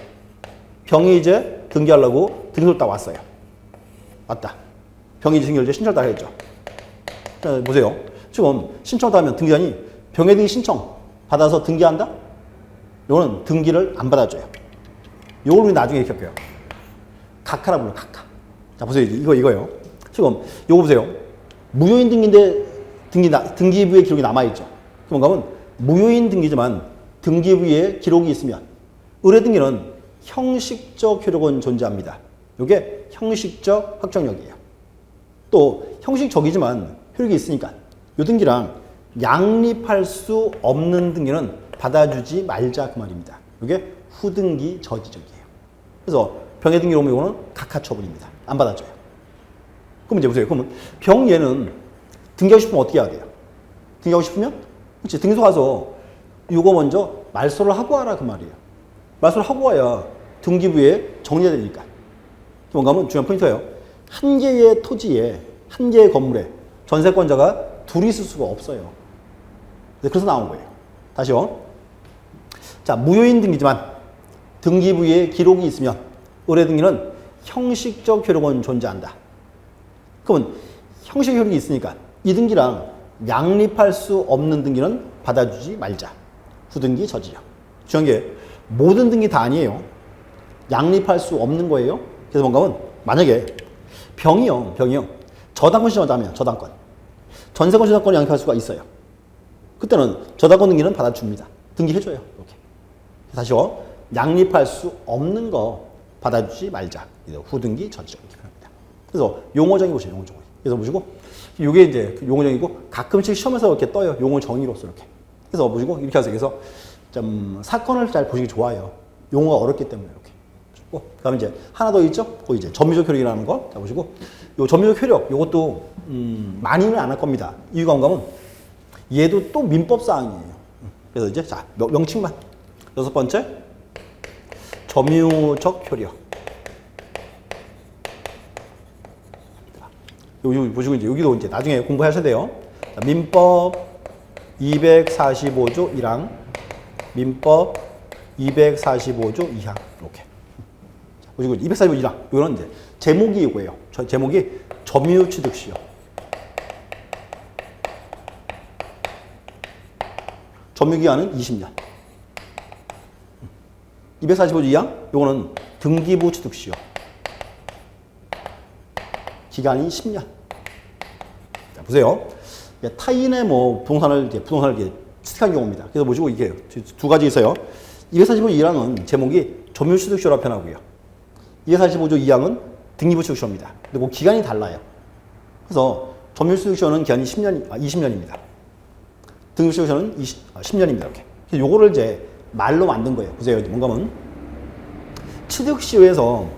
병이 이제 등기하려고 등기소를 딱 왔어요. 왔다. 병이 이제 등기를 이제 신청을 딱 했죠. 자, 보세요. 지금 신청을 하면 등기관이 병의 등기 신청 받아서 등기한다? 요거는 등기를 안 받아줘요. 요걸 우리 나중에 이렇게 할게요. 각하라 불러, 각하. 자, 보세요. 이거예요. 지금 요거 보세요. 무효인 등기인데 등기부에 기록이 남아있죠. 그럼 가면 무효인 등기지만 등기부에 기록이 있으면 의뢰 등기는 형식적 효력은 존재합니다. 이게 형식적 확정력이에요. 또 형식적이지만 효력이 있으니까 이 등기랑 양립할 수 없는 등기는 받아주지 말자 그 말입니다. 이게 후등기 저지적이에요. 그래서 병의 등기로 오면 이거는 각하처분입니다. 안 받아줘요. 그럼 이제 보세요. 그러면 병 얘는 등기하고 싶으면 어떻게 해야 돼요? 등기하고 싶으면 그렇지 등기소 가서 이거 먼저 말소를 하고 와라 그 말이에요. 말소를 하고 와야 등기부에 정리해야 되니까. 뭔가 하면 중요한 포인트예요. 한 개의 토지에 한 개의 건물에 전세권자가 둘이 있을 수가 없어요. 그래서 나온 거예요. 다시요. 자, 무효인 등기지만 등기부에 기록이 있으면 의뢰 등기는 형식적 효력은 존재한다. 그러면 형식 효력이 있으니까 이 등기랑 양립할 수 없는 등기는 받아주지 말자. 후등기 저지력. 중요한 게 모든 등기 다 아니에요. 양립할 수 없는 거예요. 그래서 뭔가 하면 만약에 병이요. 저당권 신청하자면 저당권. 전세권 저당권을 양립할 수가 있어요. 그때는 저당권 등기는 받아줍니다. 등기해줘요. 이렇게. 다시요. 양립할 수 없는 거 받아주지 말자. 후등기 저지력. 이렇게 합니다. 그래서 용어정의 보세요. 용어정의. 그래서 보시고 이게 이제 용어정의고 가끔씩 시험에서 이렇게 떠요. 용어정의로서 이렇게. 그래서 보시고 이렇게 하세요. 그래서 좀 사건을 잘 보시기 좋아요. 용어가 어렵기 때문에 이렇게. 그 다음에 이제 하나 더 있죠? 그 이제 점유적 효력이라는 거. 자, 보시고. 요 점유적 효력, 요것도, 많이는 안 할 겁니다. 이유가 뭔가 하면 얘도 또 민법사항이에요. 그래서 이제, 자, 명칭만. 6번째. 점유적 효력. 여기 보시고 이제 여기도 이제 나중에 공부하셔야 돼요. 자, 민법 245조 1항. 민법 245조 2항 이렇게. 그리고 245조 1항 이거는 이제 제목이 이거예요. 제목이 점유취득시효. 점유기한은 20년. 245조 2항 이거는 등기부 취득시효. 기간이 10년. 자, 보세요. 타인의 뭐 부동산을 취득한 경우입니다. 그래서 보시고 이게 두 가지 있어요. 245조 1항은 제목이 점유취득시효라 표현하고요. 245조 2항은 등기부 취득시효입니다. 근데 그 기간이 달라요. 그래서 점유취득시효는 기간이 20년입니다. 등기부 취득시효는 10년입니다. 이렇게. 그래서 요거를 이제 말로 만든 거예요. 보세요. 뭔가 하면 취득시효에서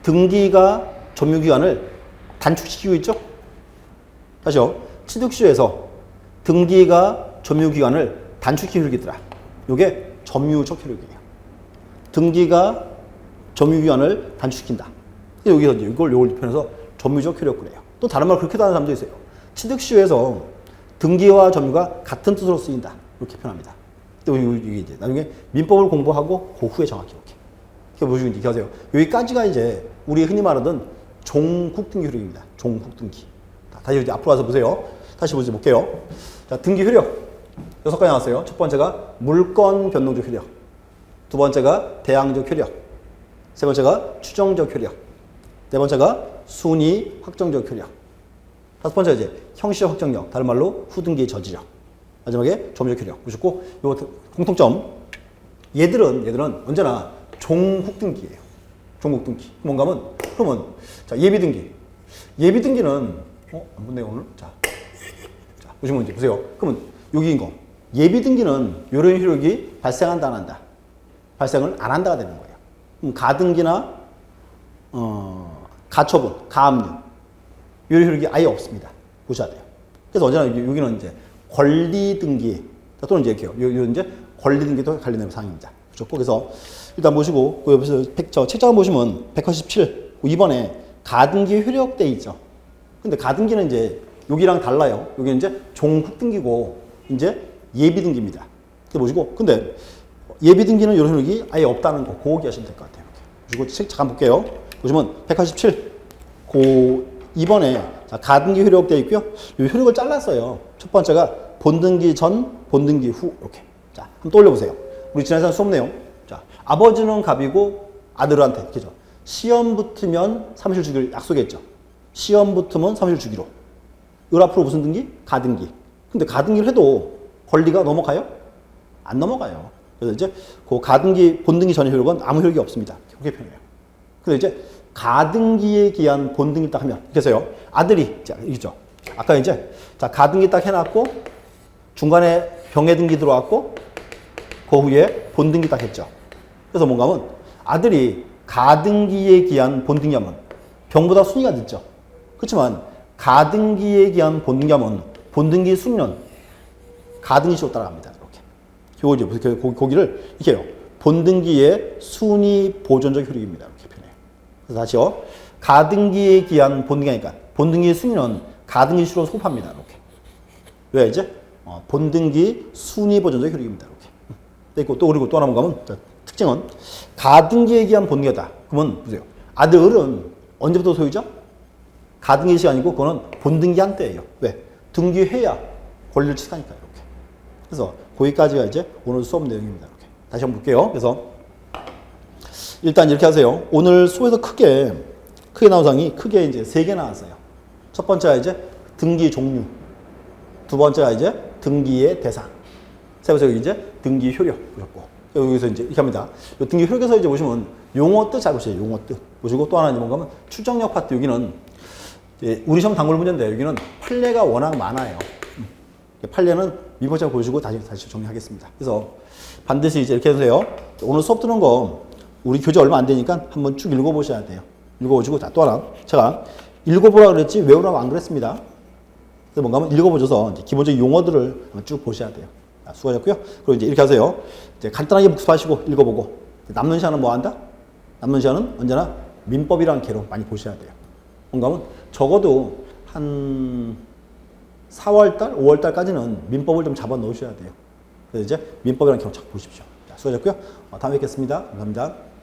등기가 점유기간을 단축시키고 있죠? 다시요. 취득시효에서 등기가 점유기간을 단축시키는 효력이더라. 요게 점유적 효력이에요. 등기가 점유기간을 단축시킨다. 여기서 이걸 표현해서 점유적 효력 그래요. 또 다른 말 그렇게도 하는 사람도 있어요. 취득시효에서 등기와 점유가 같은 뜻으로 쓰인다. 이렇게 표현합니다. 또 이게 이제 나중에 민법을 공부하고 그 후에 정확히 이렇게. 이렇게 보시고 이렇게 하세요. 여기까지가 이제 우리 흔히 말하던 종국등기 효력입니다. 종국등기. 다시 이제 앞으로 와서 보세요. 다시 볼게요. 자, 등기 효력. 6가지 나왔어요. 첫 번째가 물권 변동적 효력. 두 번째가 대항적 효력. 세 번째가 추정적 효력. 네 번째가 순위 확정적 효력. 다섯 번째가 이제 형시적 확정력. 다른 말로 후등기의 저지력. 마지막에 점유적 효력. 보셨고, 요 공통점. 얘들은 언제나 종국등기예요. 종국등기. 뭔가 하면, 그러면, 자, 예비등기. 예비등기는, 안 본네요, 오늘? 자, 보시면 이제 보세요. 그러면 여기인 거. 예비등기는 이런 효력이 발생한다, 안 한다? 발생을 안 한다가 되는 거예요. 그럼 가등기나, 가처분, 가압류. 이런 효력이 아예 없습니다. 보셔야 돼요. 그래서 언제나 여기는 이제 권리등기, 또는 이제 이렇게요. 여기 이제 권리등기도 관련된 사항입니다. 그렇죠? 그래서 일단 보시고, 여기서 책장을 보시면 187, 2번에 가등기 효력돼 있죠. 근데 가등기는 이제 여기랑 달라요. 여기는 이제 종국등기고, 이제 예비등기입니다. 이렇게 보시고, 근데 예비등기는 이런 효력이 아예 없다는 거, 그거 기하시면 될 것 같아요. 그리고 책 잠깐 볼게요. 보시면 187, 2번에 가등기 효력되어 있고요. 이 효력을 잘랐어요. 첫 번째가 본등기 전, 본등기 후, 이렇게. 자, 한번 떠올려 보세요. 우리 지난 시간 수업 내용. 자, 아버지는 갑이고 아들한테, 그죠? 시험 붙으면 사무실 주기로 약속했죠. 시험 붙으면 사무실 주기로. 을 앞으로 무슨 등기? 가등기. 근데 가등기를 해도 권리가 넘어가요? 안 넘어가요. 그래서 이제 그 가등기, 본등기 전의 효력은 아무 효력이 없습니다. 그렇게 표현해요. 그래서 이제 가등기에 기한 본등기 딱 하면, 그래서요, 아들이, 자, 있죠. 아까 이제, 자, 가등기 딱 해놨고, 중간에 병해등기 들어왔고, 그 후에 본등기 딱 했죠. 그래서 뭔가 하면, 아들이 가등기에 기한 본등기 하면, 병보다 순위가 늦죠. 그렇지만, 가등기에 기한 본등기 하면, 본등기 순위는 가등기식으로 따라갑니다. 이렇게. 이제 거기를 이렇게 해요. 본등기의 순위 보존적 효력입니다. 이렇게 표현해요. 그래서 다시요. 가등기에 기한 본등기 하니까 본등기의 순위는 가등기식으로 소급합니다. 이렇게. 왜 이제? 본등기 순위 보존적 효력입니다. 이렇게. 또 그리고 또 하나 가면 특징은 가등기에 기한 본등기다. 그러면 보세요. 아들은 언제부터 소유죠? 가등기식이 아니고 그거는 본등기 한때예요. 왜? 등기해야 권리를 취득하니까 이렇게. 그래서 거기까지가 이제 오늘 수업 내용입니다. 이렇게. 다시 한번 볼게요. 그래서 일단 이렇게 하세요. 오늘 수업에서 크게 나온 사항이 크게 이제 3개 나왔어요. 첫 번째가 이제 등기 종류. 두 번째가 이제 등기의 대상. 세 번째가 이제 등기 효력. 보셨고. 여기서 이제 이렇게 합니다. 이 등기 효력에서 이제 보시면 용어 뜻 잘 보세요. 용어 뜻. 보시고 또 하나 이제 뭔가 하면 추정력 파트. 여기는 우리 시험 단골 문제인데 여기는 판례가 워낙 많아요. 판례는 미포장 보시고 다시 정리하겠습니다. 그래서 반드시 이제 이렇게 해주세요. 오늘 수업 듣는 거 우리 교재 얼마 안 되니까 한번 쭉 읽어보셔야 돼요. 읽어보시고, 자, 또 하나. 제가 읽어보라 그랬지 외우라고 안 그랬습니다. 그래서 뭔가 한번 읽어보셔서 이제 기본적인 용어들을 한번 쭉 보셔야 돼요. 자, 수고하셨고요. 그리고 이제 이렇게 하세요. 이제 간단하게 복습하시고 읽어보고. 남는 시간은 뭐 한다? 남는 시간은 언제나 민법이라는 개로 많이 보셔야 돼요. 뭔가 하면 적어도 한 4월달, 5월달까지는 민법을 좀 잡아 놓으셔야 돼요. 그래서 이제 민법이라는 개로 쫙 보십시오. 자, 수고하셨고요. 다음에 뵙겠습니다. 감사합니다.